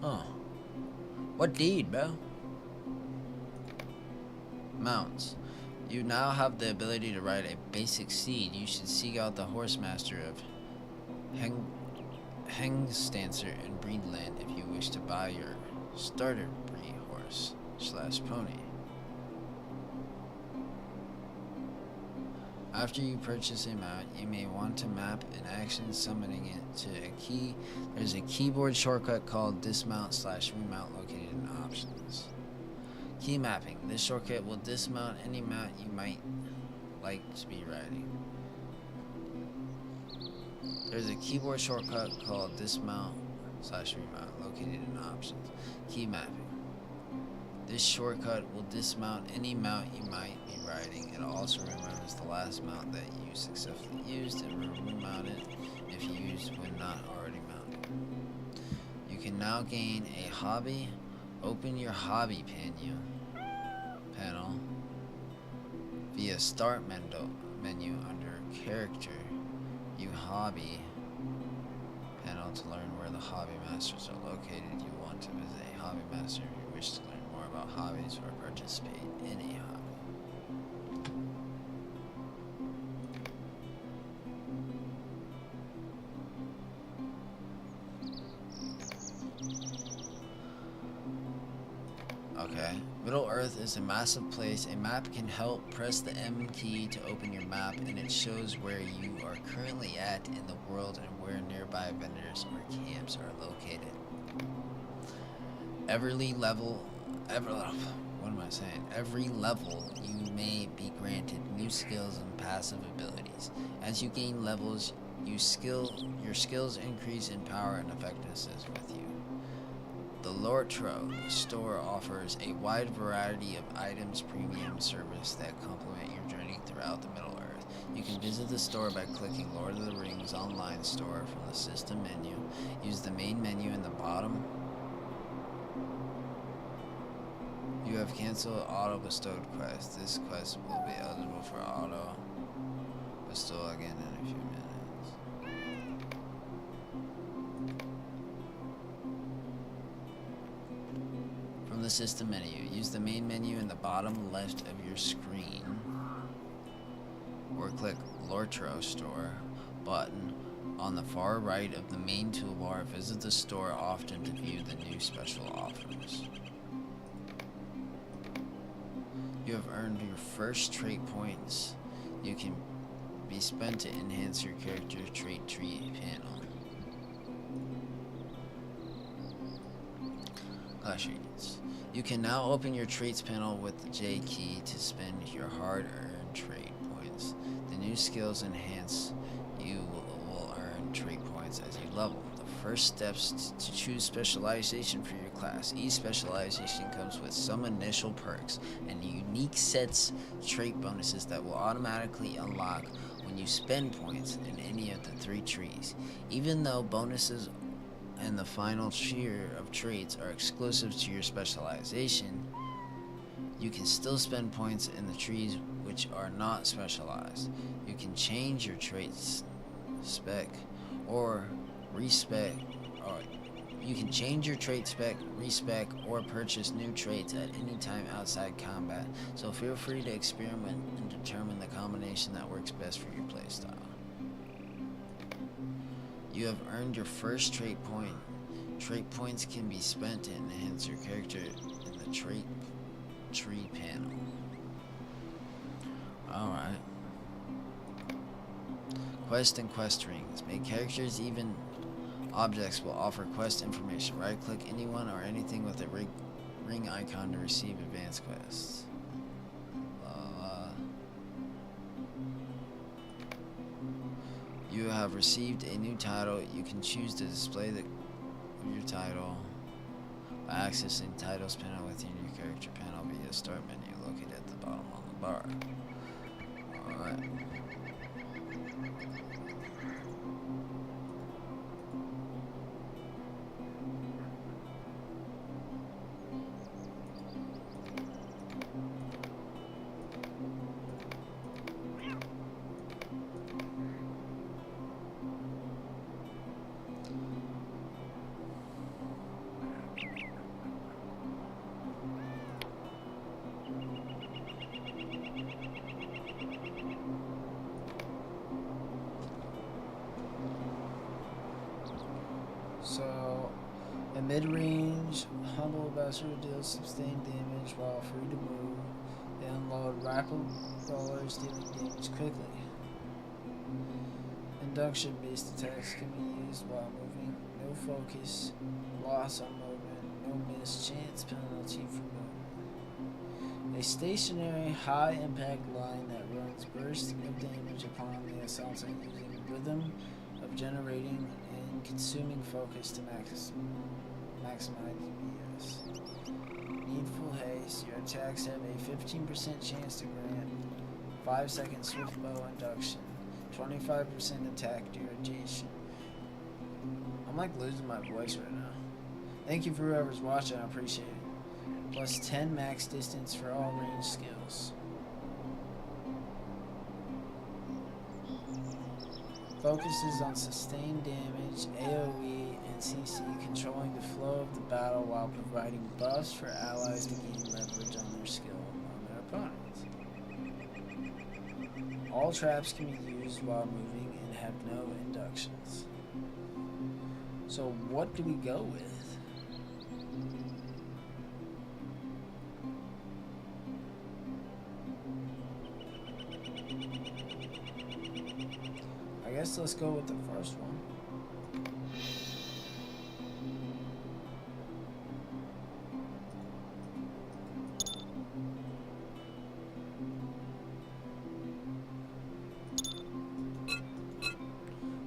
Speaker 1: Oh. What deed, bro? Mounts. You now have the ability to ride a basic steed. You should seek out the horse master of Hengstancer in Breedland if you wish to buy your starter breed horse / pony. After you purchase a mount, you may want to map an action summoning it to a key. There's a keyboard shortcut called dismount / remount located in options. Key mapping. This shortcut will dismount any mount you might like to be riding. There's a keyboard shortcut called dismount / remount located in options. Key mapping. This shortcut will dismount any mount you might be riding. It also remembers the last mount that you successfully used and will remount it if used when not already mounted. You can now gain a hobby. Open your hobby panel via Start menu under Character. View Hobby panel to learn where the hobby masters are located. You want to visit a hobby master if you wish to learn more about hobbies or participate in a hobby. Okay. Middle Earth is a massive place. A map can help. Press the M key to open your map, and it shows where you are currently at in the world and where nearby vendors or camps are located. Every level you may be granted new skills and passive abilities. As you gain levels, your skills increase in power and effectiveness with you. The LOTRO store offers a wide variety of items premium service that complement your journey throughout the Middle Earth. You can visit the store by clicking Lord of the Rings Online Store from the system menu. Use the main menu in the bottom. You have canceled auto bestowed quest. This quest will be eligible for auto bestow again in a few minutes. From the system menu, use the main menu in the bottom left of your screen, or click LOTRO Store button on the far right of the main toolbar. Visit the store often to view the new special offers. You have earned your first trait points. You can be spent to enhance your character trait tree panel. Class rates. You can now open your traits panel with the J key to spend your hard-earned trait points. The new skills enhance. You will earn trait points as you level. The first steps to choose specialization for your class. Each specialization comes with some initial perks and unique sets trait bonuses that will automatically unlock when you spend points in any of the 3 trees. Even though bonuses and the final tier of traits are exclusive to your specialization, you can still spend points in the trees which are not specialized. You can change your traits spec or respec, or you can change your trait spec, respec, or purchase new traits at any time outside combat, so feel free to experiment and determine the combination that works best for your playstyle. You have earned your first trait point. Trait points can be spent to enhance your character in the trait tree panel. Alright. Quest and quest rings. Make characters even objects will offer quest information. Right click anyone or anything with a ring icon to receive advanced quests. You have received a new title. You can choose to display your title by accessing titles panel within your character panel via start menu located at the bottom on the bar. Alright.
Speaker 6: So, A mid-range humble buster deals sustained damage while free to move. They unload rapid rollers dealing damage quickly. Induction-based attacks can be used while moving. No focus, loss on movement, no miss, chance penalty for movement. A stationary high-impact line that runs bursts of damage upon the assaultant using rhythm of generating and consuming focus to maximize DPS. Needful haste. Your attacks have a 15% chance to grant 5-second swift bow induction, 25% attack duration. I'm like losing my voice right now. Thank you for whoever's watching, I appreciate it. Plus 10 max distance for all range skills. Focuses on sustained damage, AoE, and CC, controlling the flow of the battle while providing buffs for allies to gain leverage on their skill on their opponents. All traps can be used while moving and have no inductions. So what do we go with? I guess let's go with the first one.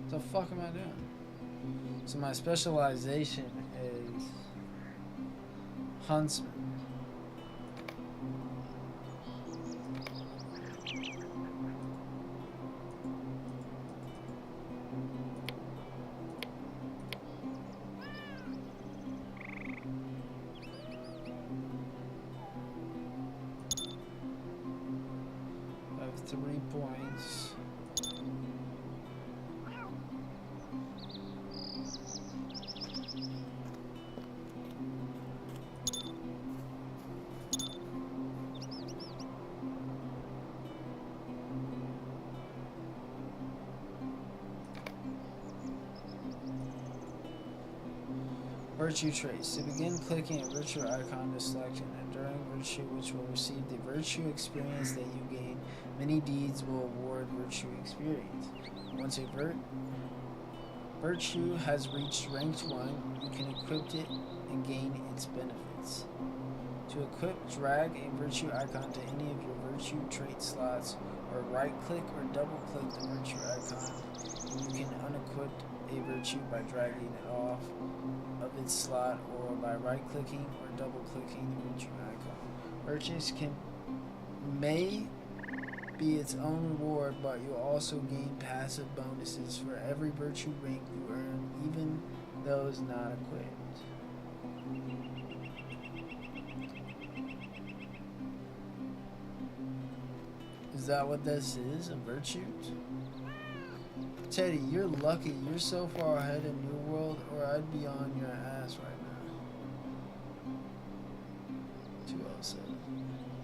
Speaker 6: What the fuck am I doing? So my specialization is Huntsman. I have 3 points. Virtue traits. To begin, clicking a virtue icon to select an enduring virtue which will receive the virtue experience that you gain. Many deeds will award virtue experience. Once a virtue has reached ranked 1, you can equip it and gain its benefits. To equip, drag a virtue icon to any of your virtue trait slots, or right-click or double-click the virtue icon, and you can unequip a virtue by dragging it off of its slot or by right-clicking or double-clicking the virtue icon. Virtues may be its own reward, but you'll also gain passive bonuses for every virtue rank you earn, even those not equipped. Is that what this is? A virtue? Teddy, you're lucky. You're so far ahead in New World, or I'd be on your ass right now. 207.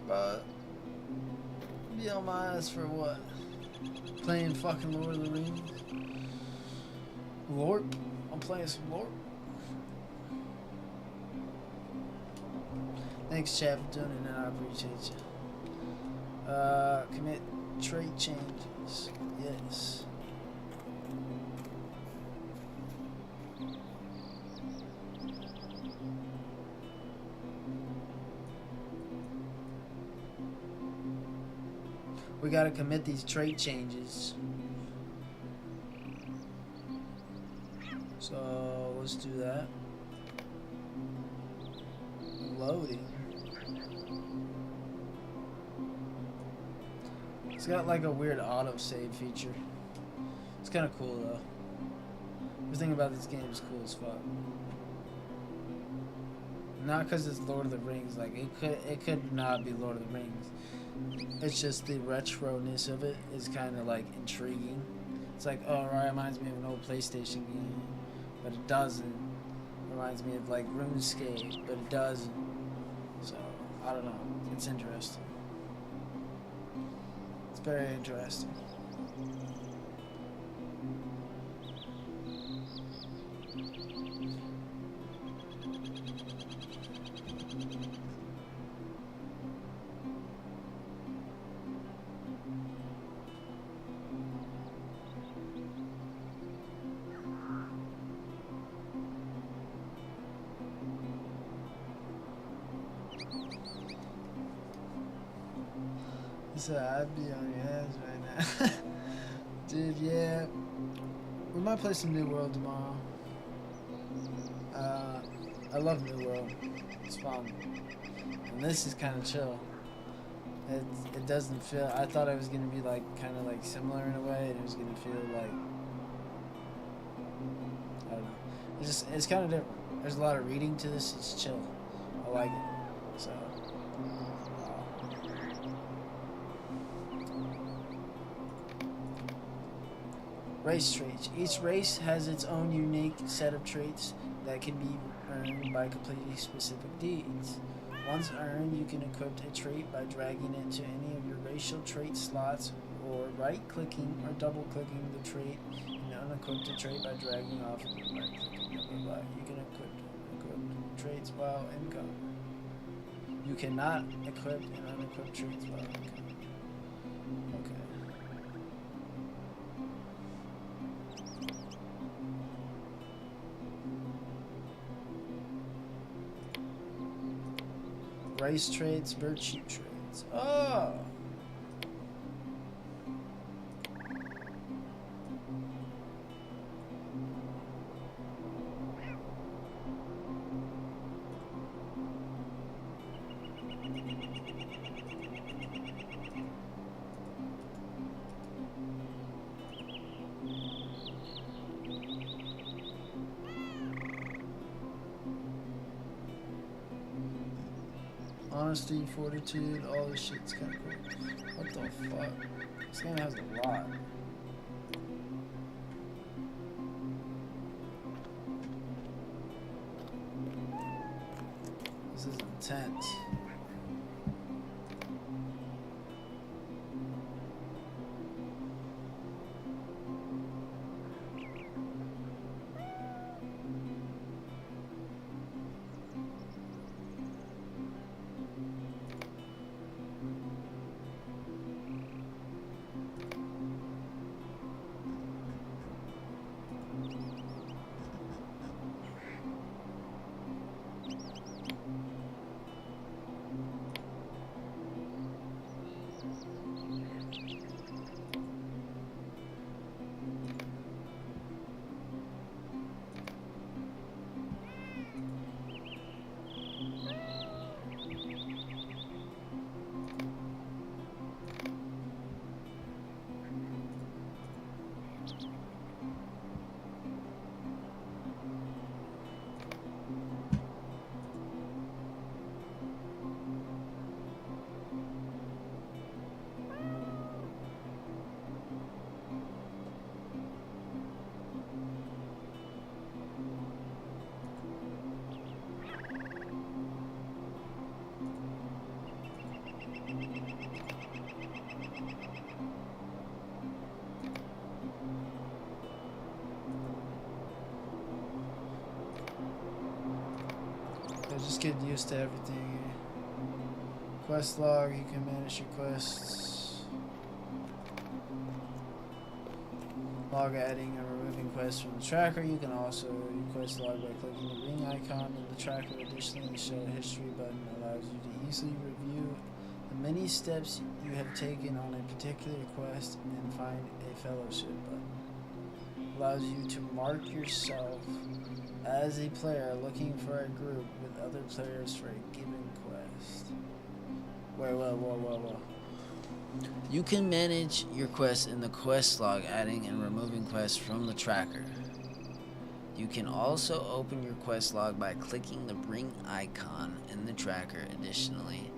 Speaker 6: But be on my ass for what? Playing fucking Lord of the Rings? Lord? I'm playing some Lord. Thanks, chat, for tuning in. I appreciate you. Commit trait changes. Yes. We gotta commit these trait changes. So let's do that. Loading. It's got like a weird autosave feature. It's kind of cool though. Everything about this game is cool as fuck. Not because it's Lord of the Rings. Like it could not be Lord of the Rings. It's just the retro-ness of it is kind of like intriguing. It's like, oh, it reminds me of an old PlayStation game, but it doesn't. It reminds me of like RuneScape, but it doesn't. So I don't know. It's interesting. It's very interesting. So I'd be on your ass right now. Dude, yeah. We might play some New World tomorrow. I love New World. It's fun. And this is kind of chill. It doesn't feel... I thought it was going to be like kind of like similar in a way, and it was going to feel like... I don't know. It's kind of different. There's a lot of reading to this. It's chill. I like it. So... Race traits. Each race has its own unique set of traits that can be earned by completing specific deeds. Once earned, you can equip a trait by dragging it to any of your racial trait slots, or right-clicking or double-clicking the trait, and unequip the trait by dragging off of it, right-clicking, blah, blah, blah. You can equip traits while in combat. You cannot equip and unequip traits while in combat. Okay. Race traits, virtue traits. Oh! Honesty, fortitude, all this shit's kind of cool. What the fuck? This game has a lot. This is intense. Just get used to everything. Quest log, you can manage your quests. Log adding and removing quests from the tracker. You can also quest log by clicking the ring icon in the tracker. Additionally, the show history button allows you to easily review the many steps you have taken on a particular quest and find a fellowship button. Allows you to mark yourself as a player looking for a group with other players for a given quest. Wait, whoa. You can manage your quests in the quest log, adding and removing quests from the tracker. You can also open your quest log by clicking the ring icon in the tracker. Additionally,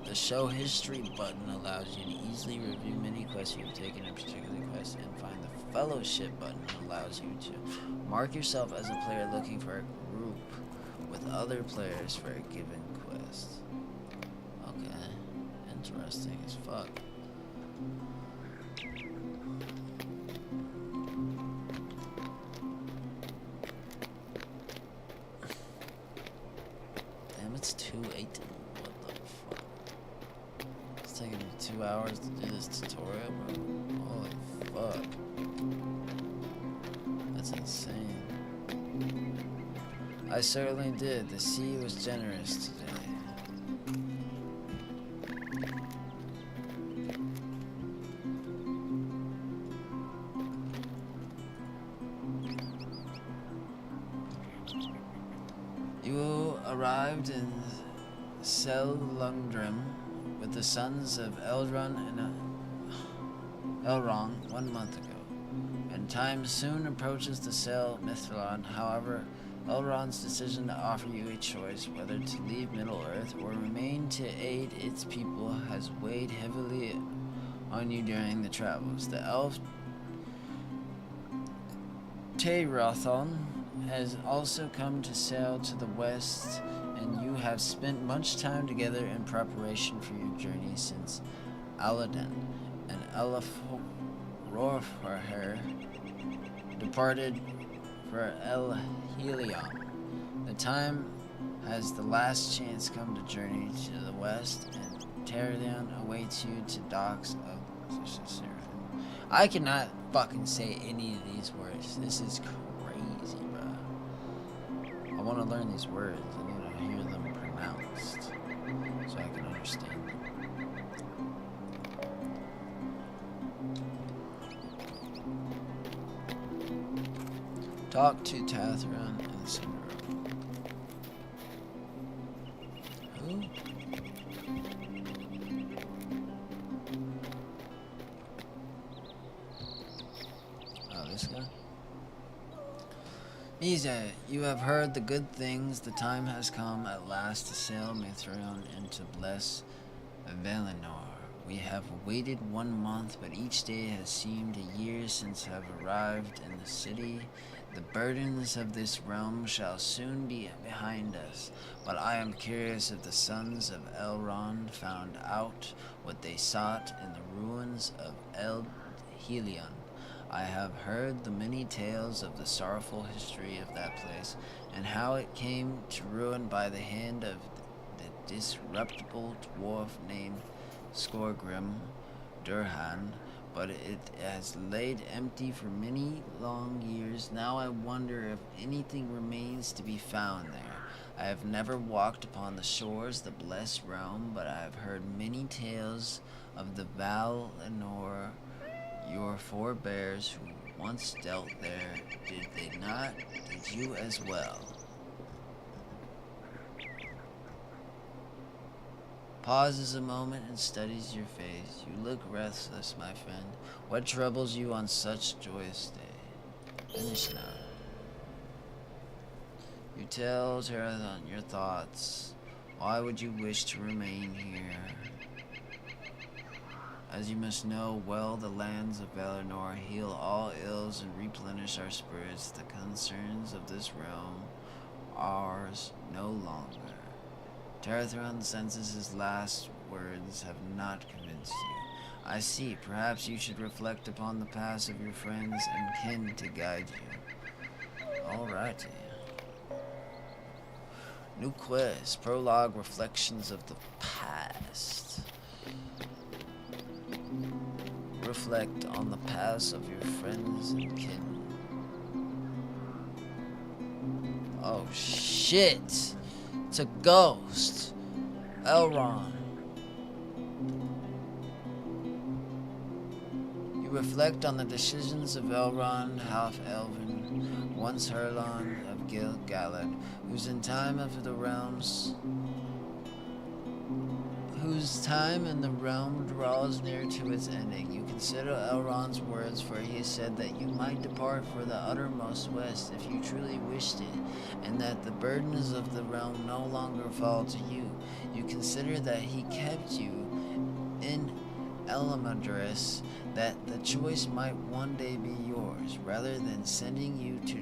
Speaker 6: the show history button allows you to easily review many quests you have taken in a particular quest, and find the fellowship button allows you to mark yourself as a player looking for a group with other players for a given quest. Okay, interesting as fuck. Damn, it's 2:18. It's taking me 2 hours to do this tutorial, bro. Holy fuck.
Speaker 1: That's insane. I certainly did. The sea was generous today. You arrived in Selundrim with the sons of Elrond and Elrond 1 month ago, and time soon approaches to sail Mithril. However, Elrond's decision to offer you a choice whether to leave Middle-earth or remain to aid its people has weighed heavily on you during the travels. The elf Teirathon has also come to sail to the west, and you have spent much time together in preparation for your journey since Aladdin and Elfrorher departed for El Helion. The time has the last chance come to journey to the west, and Terrathon awaits you to docks of Seraphim. I cannot fucking say any of these words. This is crazy, bro. I want to learn these words. I need to hear them pronounced so I can understand them. Talk to Tathran and Cinder. Who? Oh, this guy? Misa, you have heard the good things. The time has come at last to sail Mithril and to bless Valinor. We have waited 1 month, but each day has seemed a year since have arrived in the city. The burdens of this realm shall soon be behind us, but I am curious if the sons of Elrond found out what they sought in the ruins of El Helion. I have heard the many tales of the sorrowful history of that place, and how it came to ruin by the hand of the disreputable dwarf named Skorgrim Durhan, but it has laid empty for many long years. Now I wonder if anything remains to be found there. I have never walked upon the shores of the blessed realm, but I have heard many tales of the Valinor, your forebears who once dealt there. Did they not? Did you as well? Pauses a moment and studies your face. You look restless, my friend. What troubles you on such joyous day? Finish now. You tell Terrathon your thoughts. Why would you wish to remain here? As you must know well, the lands of Valinor heal all ills and replenish our spirits. The concerns of this realm are ours no longer. Terrathon senses his last words have not convinced you. I see. Perhaps you should reflect upon the past of your friends and kin to guide you. Alrighty. New quest. Prologue. Reflections of the past. Reflect on the past of your friends and kin. Oh shit! It's a ghost. Elrond. You reflect on the decisions of Elrond, half-elven, once Herlond of Gil-galad, whose time in the realm draws near to its ending. You consider Elrond's words, for he said that you might depart for the uttermost west if you truly wished it, and that the burdens of the realm no longer fall to you. You consider that he kept you in Elmadris, that the choice might one day be yours, rather than sending you to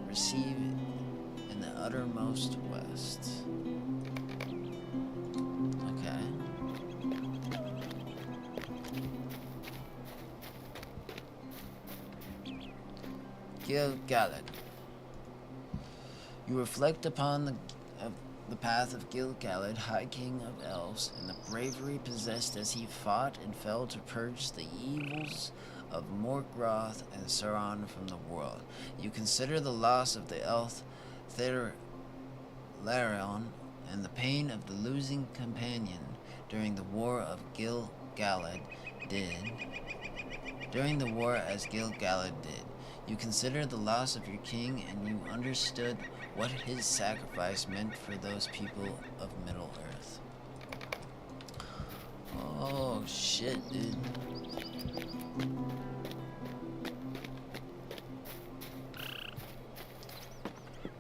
Speaker 1: receive in the uttermost west. Okay. Gil-galad. You reflect upon the path of Gil-galad, High King of Elves, and the bravery possessed as he fought and fell to purge the evils of Morgoth and Sauron from the world. You consider the loss of the elf Larion and the pain of the losing companion during the war of Gil-galad did. You consider the loss of your king, and you understood what his sacrifice meant for those people of Middle-earth. Oh, shit, dude.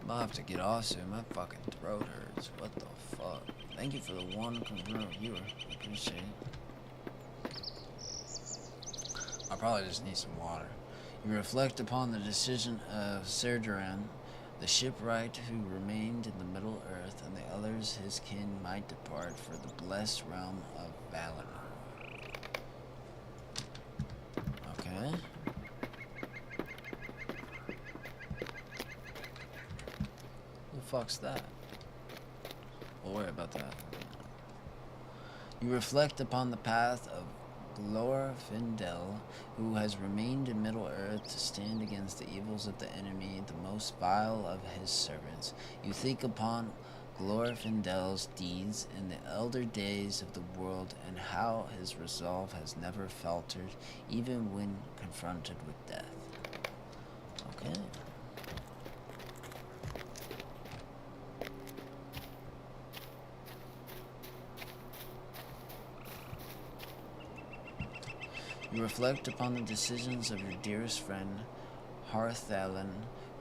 Speaker 1: I'm gonna have to get off soon. My fucking throat hurts. What the fuck? Thank you for the one confirmed viewer. Appreciate it. I probably just need some water. You reflect upon the decision of Serduran, the shipwright who remained in the Middle Earth, and the others his kin might depart for the blessed realm of Valinor. Okay. Who the fuck's that? We'll worry about that. You reflect upon the path of Glorfindel, who has remained in Middle-earth to stand against the evils of the enemy, the most vile of his servants. You think upon Glorfindel's deeds in the elder days of the world, and how his resolve has never faltered, even when confronted with death. Okay. You reflect upon the decisions of your dearest friend, Harthalon,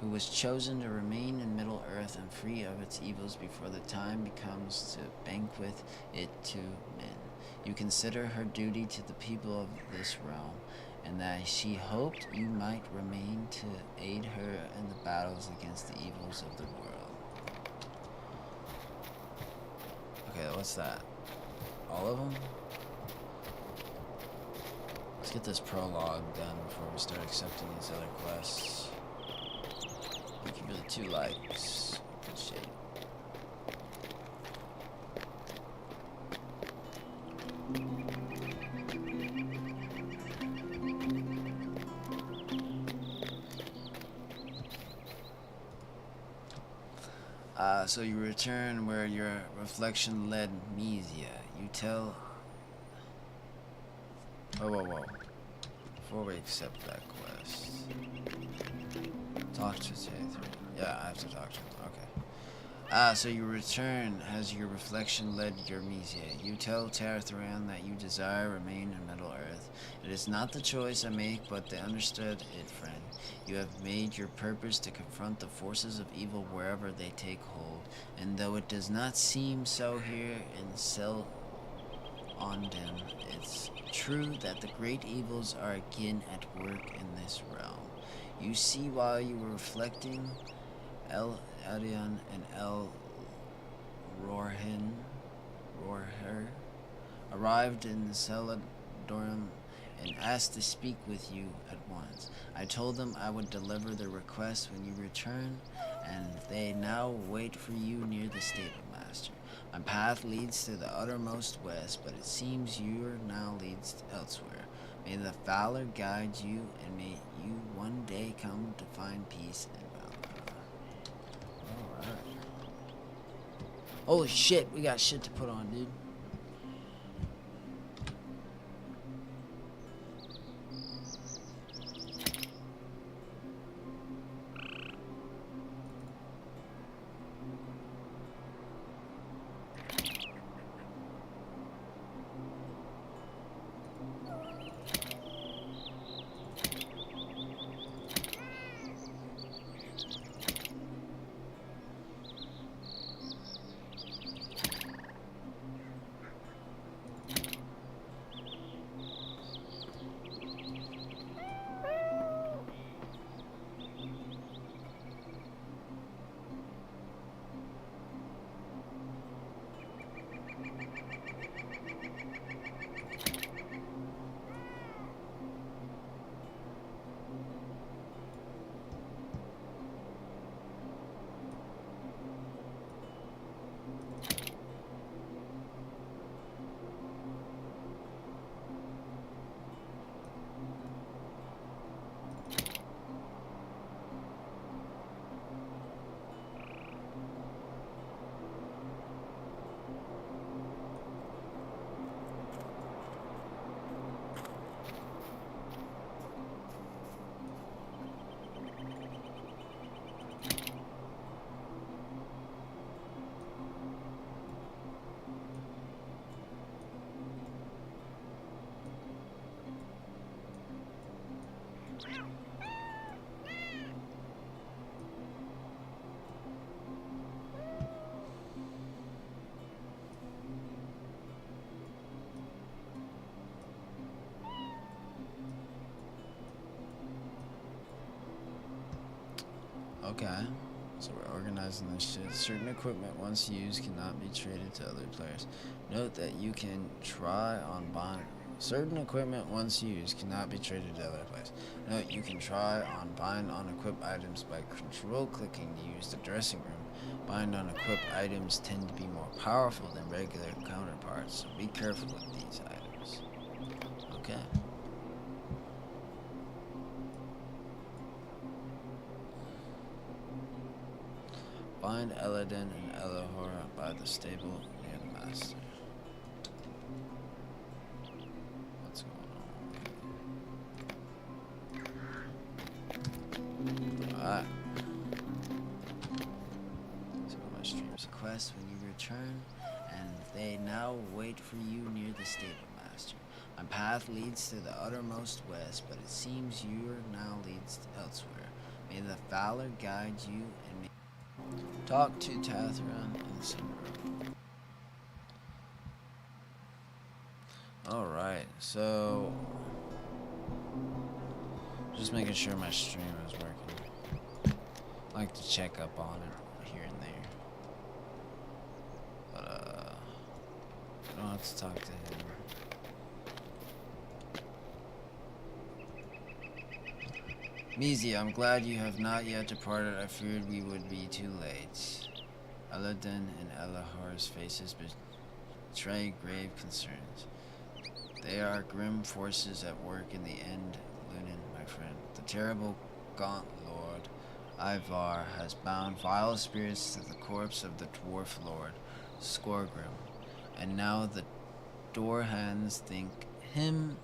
Speaker 1: who was chosen to remain in Middle-earth and free of its evils before the time comes to banquet it to men. You consider her duty to the people of this realm, and that she hoped you might remain to aid her in the battles against the evils of the world. Okay, what's that? All of them? Let's get this prologue done before we start accepting these other quests. Thank you for the 2 likes. Appreciate it. So you return where your reflection led Mysia. You tell... Whoa. Before we accept that quest. Talk to Theo. Yeah, I have to talk to him. Okay. So you return as your reflection led your Mysia. You tell Taratharan that you desire remain in Middle-earth. It is not the choice I make, but they understood it, friend. You have made your purpose to confront the forces of evil wherever they take hold, and though it does not seem so here in Sel on them, it's true that the great evils are again at work in this realm. You see, while you were reflecting, El Adion and El Rorher arrived in Celadorum and asked to speak with you at once. I told them I would deliver their request when you return, and they now wait for you near the stable master. My path leads to the uttermost west, but it seems your now leads elsewhere. May the Valor guide you, and may you one day come to find peace and Valor. Alright. Holy shit, we got shit to put on, dude.
Speaker 7: Okay, so we're organizing this shit. Certain equipment once used cannot be traded to other players. Note that you can try on buying. Certain equipment once used cannot be traded to other players. Note you can try on bind on equipped items by control clicking to use the dressing room. Bind on equipped items tend to be more powerful than regular counterparts, so be careful with these items. Okay. Find Eladin and Elahora by the stable near the master. What's going on? Alright. Some of my streams quest when you return, and they now wait for you near the stable master. My path leads to the uttermost west, but it seems your now leads elsewhere. May the Valor guide you and may talk to Tathran and Simran. Alright, so just making sure my stream is working. I like to check up on it here and there. But I don't have to talk to him. Mizi, I'm glad you have not yet departed. I feared we would be too late. Eladin and Elahar's faces betray grave concerns. They are grim forces at work in the end, Lunan, my friend. The terrible gaunt lord, Ivar, has bound vile spirits to the corpse of the dwarf lord, Skorgrim. And now the door hands think him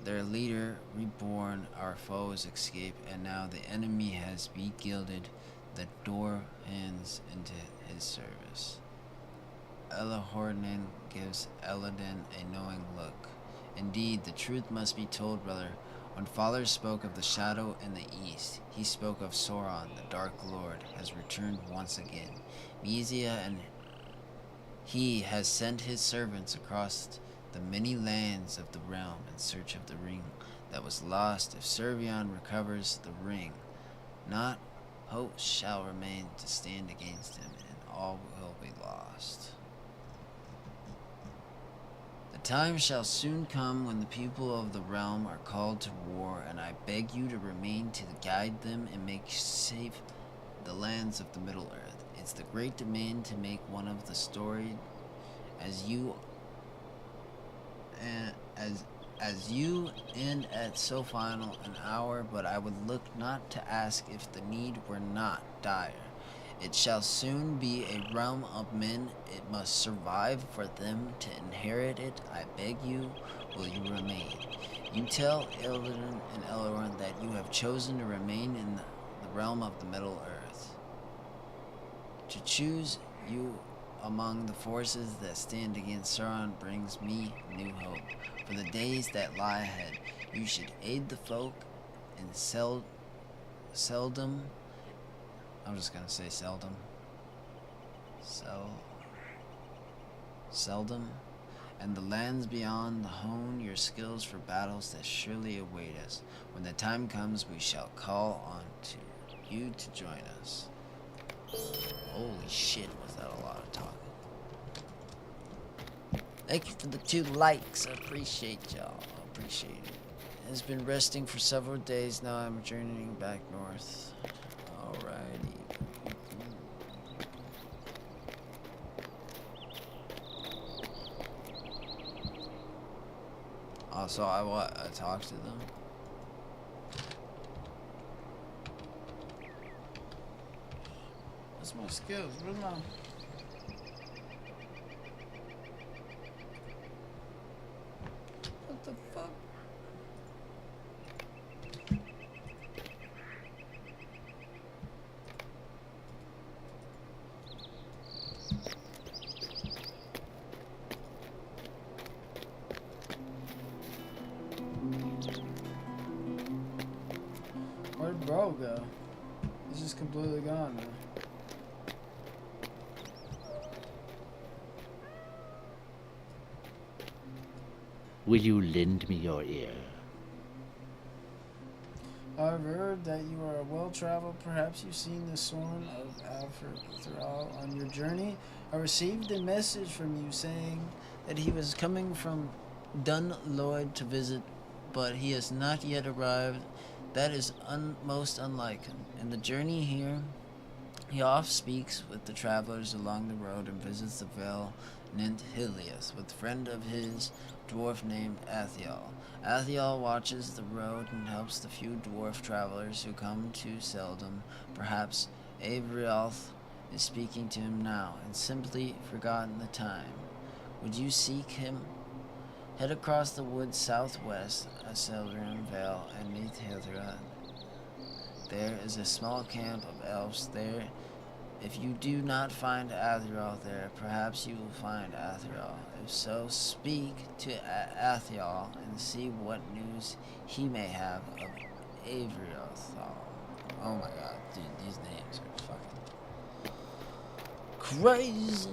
Speaker 7: their leader reborn, our foes escape, and now the enemy has begilded the door hands into his service. Elahornan gives Eladin a knowing look. Indeed, the truth must be told, brother. When Father spoke of the shadow in the east, he spoke of Sauron, the Dark Lord, has returned once again. Mizia and he has sent his servants across the many lands of the realm in search of the ring that was lost. If Servion recovers the ring, not hope shall remain to stand against him, and all will be lost. The time shall soon come when the people of the realm are called to war, and I beg you to remain to guide them and make safe the lands of the Middle Earth. It's the great demand to make one of the story as you end at so final an hour, but I would look not to ask if the need were not dire. It shall soon be a realm of men. It must survive for them to inherit it. I beg you, will you remain? You tell Illidan and Elrond that you have chosen to remain in the realm of the Middle Earth. To choose you among the forces that stand against Sauron brings me new hope. For the days that lie ahead, you should aid the folk in seldom. I'm just gonna say seldom. Seldom. And the lands beyond, hone your skills for battles that surely await us. When the time comes, we shall call on to you to join us. Holy shit, was that a lot of talking. Thank you for the 2 likes. I appreciate y'all. I appreciate it. It's been resting for several days now. I'm journeying back north. Alrighty. Also, I talked to them.
Speaker 6: What's my skills? Where's my... What the fuck? bro go? He's just completely gone now.
Speaker 8: Will you lend me your ear?
Speaker 6: I've heard that you are well-traveled. Perhaps you've seen the Sword of Alfred throughout on your journey. I received a message from you saying that he was coming from Dunloyd to visit, but he has not yet arrived. That is most unlike him. In the journey here, he oft speaks with the travelers along the road and visits the vale named Hilius with a friend of his, dwarf named Athiel. Athiel watches the road and helps the few dwarf travelers who come too seldom. Perhaps Avrielth is speaking to him now and simply forgotten the time. Would you seek him? Head across the woods southwest of Seldrim Vale and meet Hithra. There is a small camp of elves there. If you do not find Athiel there, perhaps you will find Athiel. If so, speak to Athiel and see what news he may have of Avriel. Oh my god, dude, these names are fucking crazy.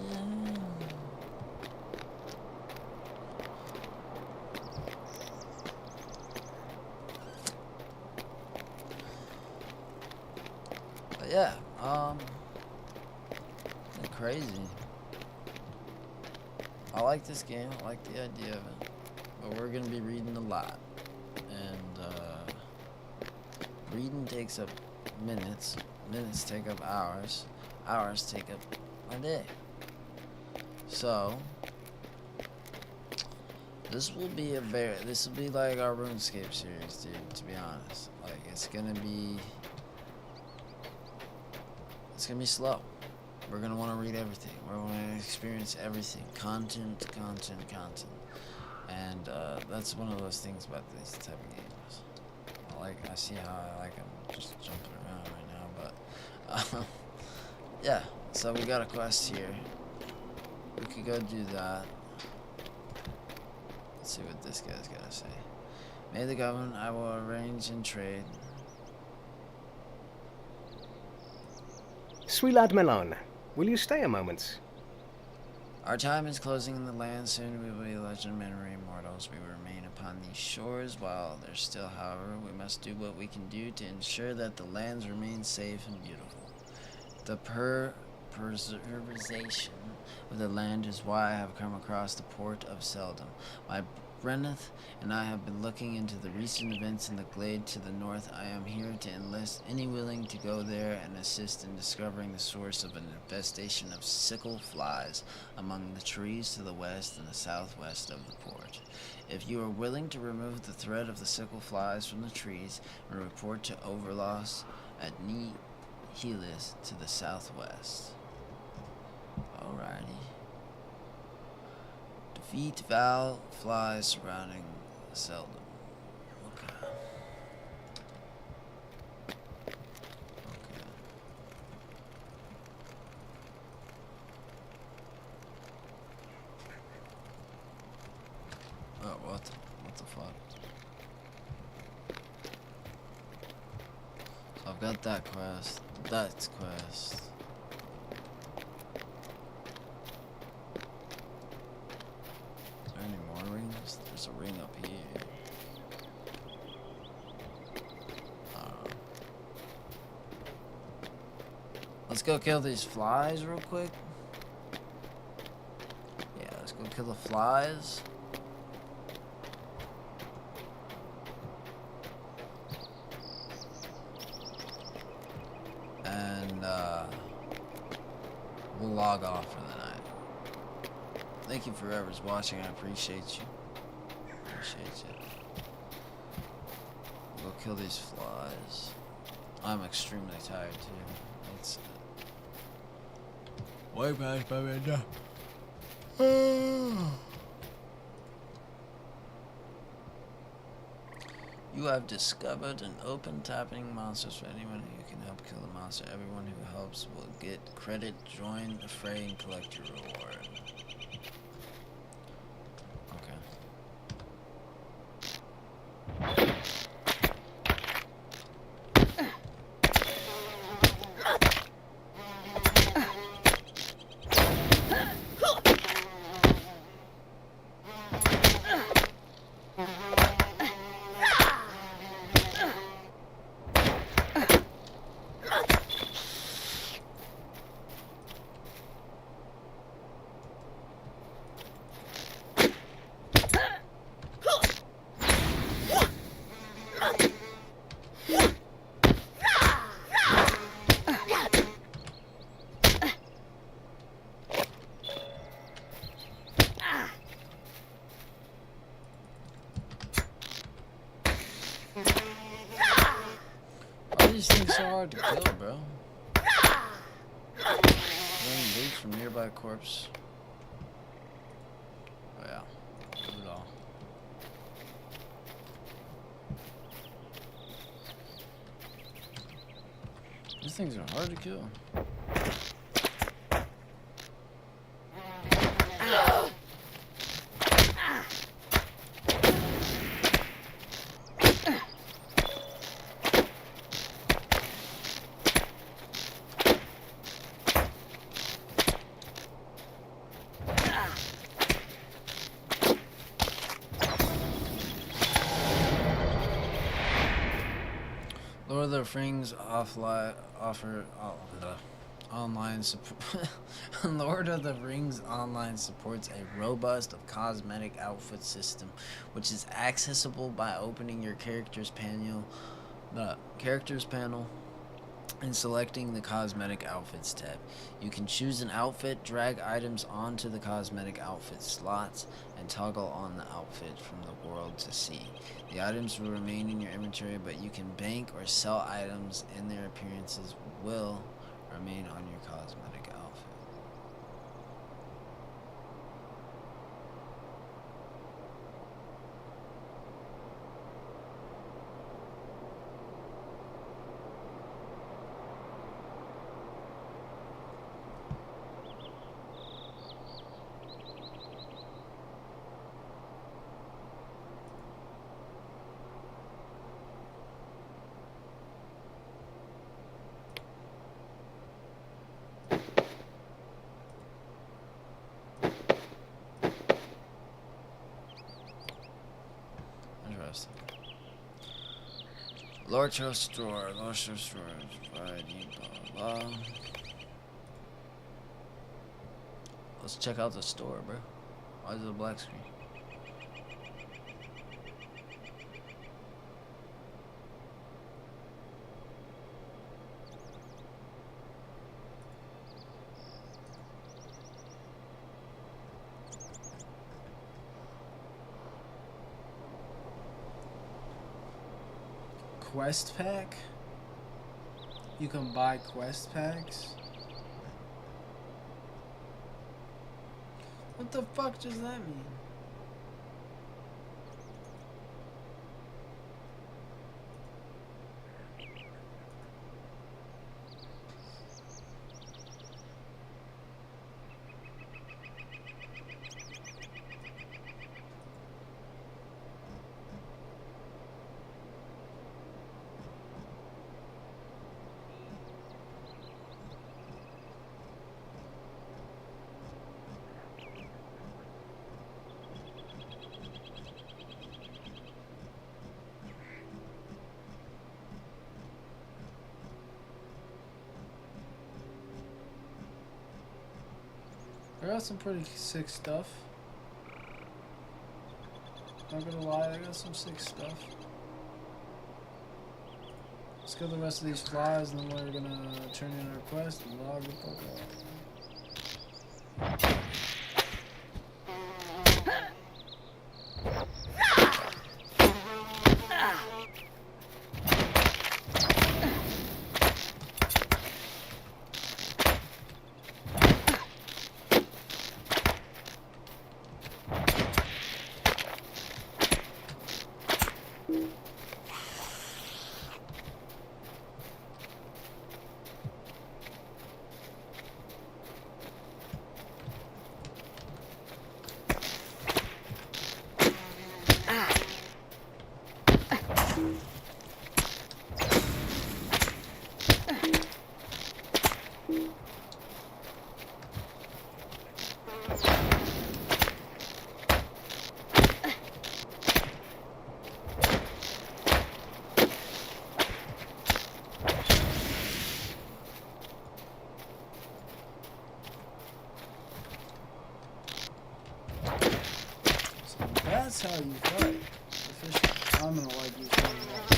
Speaker 6: But yeah, crazy. I like this game, I like the idea of it, but we're gonna be reading a lot, and reading takes up minutes, minutes take up hours, hours take up a day. So this will be like our RuneScape series, dude, to be honest. Like, it's gonna be slow. We're going to want to read everything. We're going to experience everything. Content. And that's one of those things about these type of games. I see how I like them just jumping around right now. But, yeah. So we got a quest here. We could go do that. Let's see what this guy's got to say. May the government, I will arrange in trade.
Speaker 3: Sweelad Melon, will you stay a moment?
Speaker 7: Our time is closing in the land. Soon we will be legendary immortals. We will remain upon these shores while they're still, however. We must do what we can do to ensure that the lands remain safe and beautiful. The preservation of the land is why I have come across the port of Seldom. My Brenneth and I have been looking into the recent events in the glade to the north. I am here to enlist any willing to go there and assist in discovering the source of an infestation of sickle flies among the trees to the west and the southwest of the port. If you are willing to remove the threat of the sickle flies from the trees and report to Overloss at Helis to the southwest. Alrighty. Defeat Val flies surrounding Seldom. Okay. Oh, what the fuck? So I've got that quest. That's quest. Any more rings? There's a ring up here. Let's go kill these flies real quick. Yeah, let's go kill the flies. And we'll log off for the night. Thank you for whoever's watching. I appreciate you. Appreciate you. Go kill these flies. I'm extremely tired too. It's way past my window. You have discovered an open tapping monsters for anyone who can help kill the monster. Everyone who helps will get credit. Join the fray and collect your reward. these things so hard to kill, bro? Running loot from nearby corpse. Oh yeah, do it all. These things are hard to kill. Lord of the Rings online support. Lord of the Rings Online supports a robust cosmetic outfit system, which is accessible by opening your characters panel, and selecting the cosmetic outfits tab. You can choose an outfit, drag items onto the cosmetic outfit slots, and toggle on the outfit from the world to see. The items will remain in your inventory, but you can bank or sell items, and their appearances will remain on your cosmetic outfit. Interesting. LOTRO store, variety, blah, blah. Let's check out the store, bro. Why is it a black screen?
Speaker 6: Quest pack? You can buy quest packs? What the fuck does that mean? I got some pretty sick stuff. Not gonna lie, I got some sick stuff. Let's kill the rest of these flies and then we're gonna turn in our quest and log the fuck out. That's how you fight. Officially. I'm gonna like you saying that.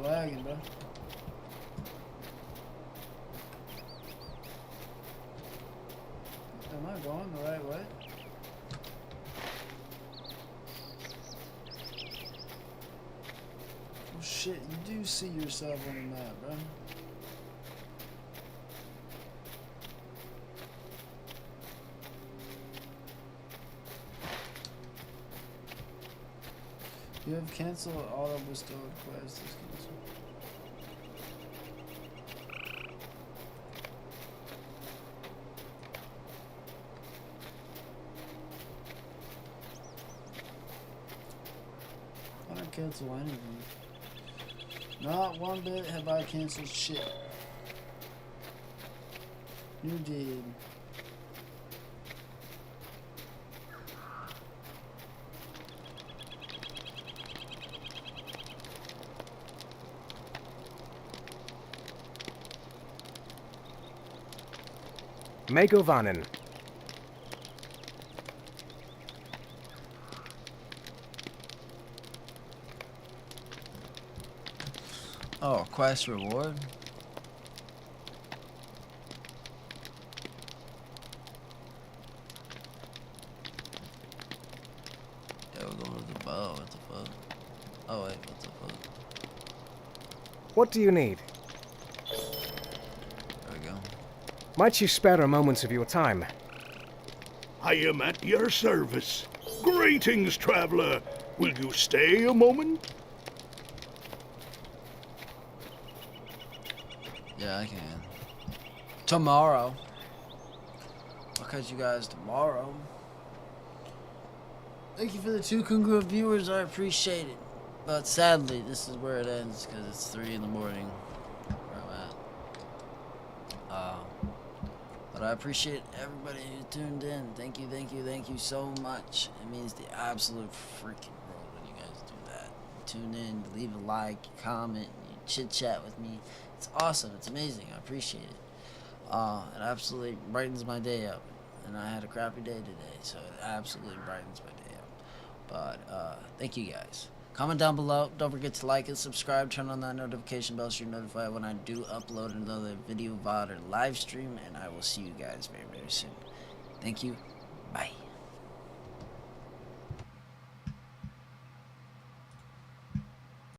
Speaker 6: lagging, bro. Am I going the right way? Oh shit, you do see yourself on the map, bro. You have canceled auto bestowed quest. Is canceled. I don't cancel anything. Not one bit have I canceled shit. You did.
Speaker 3: Megovanen.
Speaker 7: Oh, quest reward? Yeah, we're going with the bow. What the fuck? Oh, wait, what the fuck?
Speaker 9: What do you need?
Speaker 7: There we go.
Speaker 9: Might you spare a moment of your time?
Speaker 5: I am at your service. Greetings, traveler. Will you stay a moment?
Speaker 7: Yeah, I can. Tomorrow. I'll catch you guys tomorrow. Thank you for the 2 congruent viewers. I appreciate it. But sadly, this is where it ends because it's 3 in the morning where I'm at. But I appreciate everybody who tuned in. Thank you, thank you, thank you so much. It means the absolute freaking world when you guys do that. Tune in, leave a like, comment, you chit chat with me. It's awesome. It's amazing. I appreciate it. It absolutely brightens my day up. And I had a crappy day today, so it absolutely brightens my day up. But thank you guys. Comment down below. Don't forget to like and subscribe. Turn on that notification bell so you're notified when I do upload another video, VOD, or live stream. And I will see you guys very, very soon. Thank you. Bye.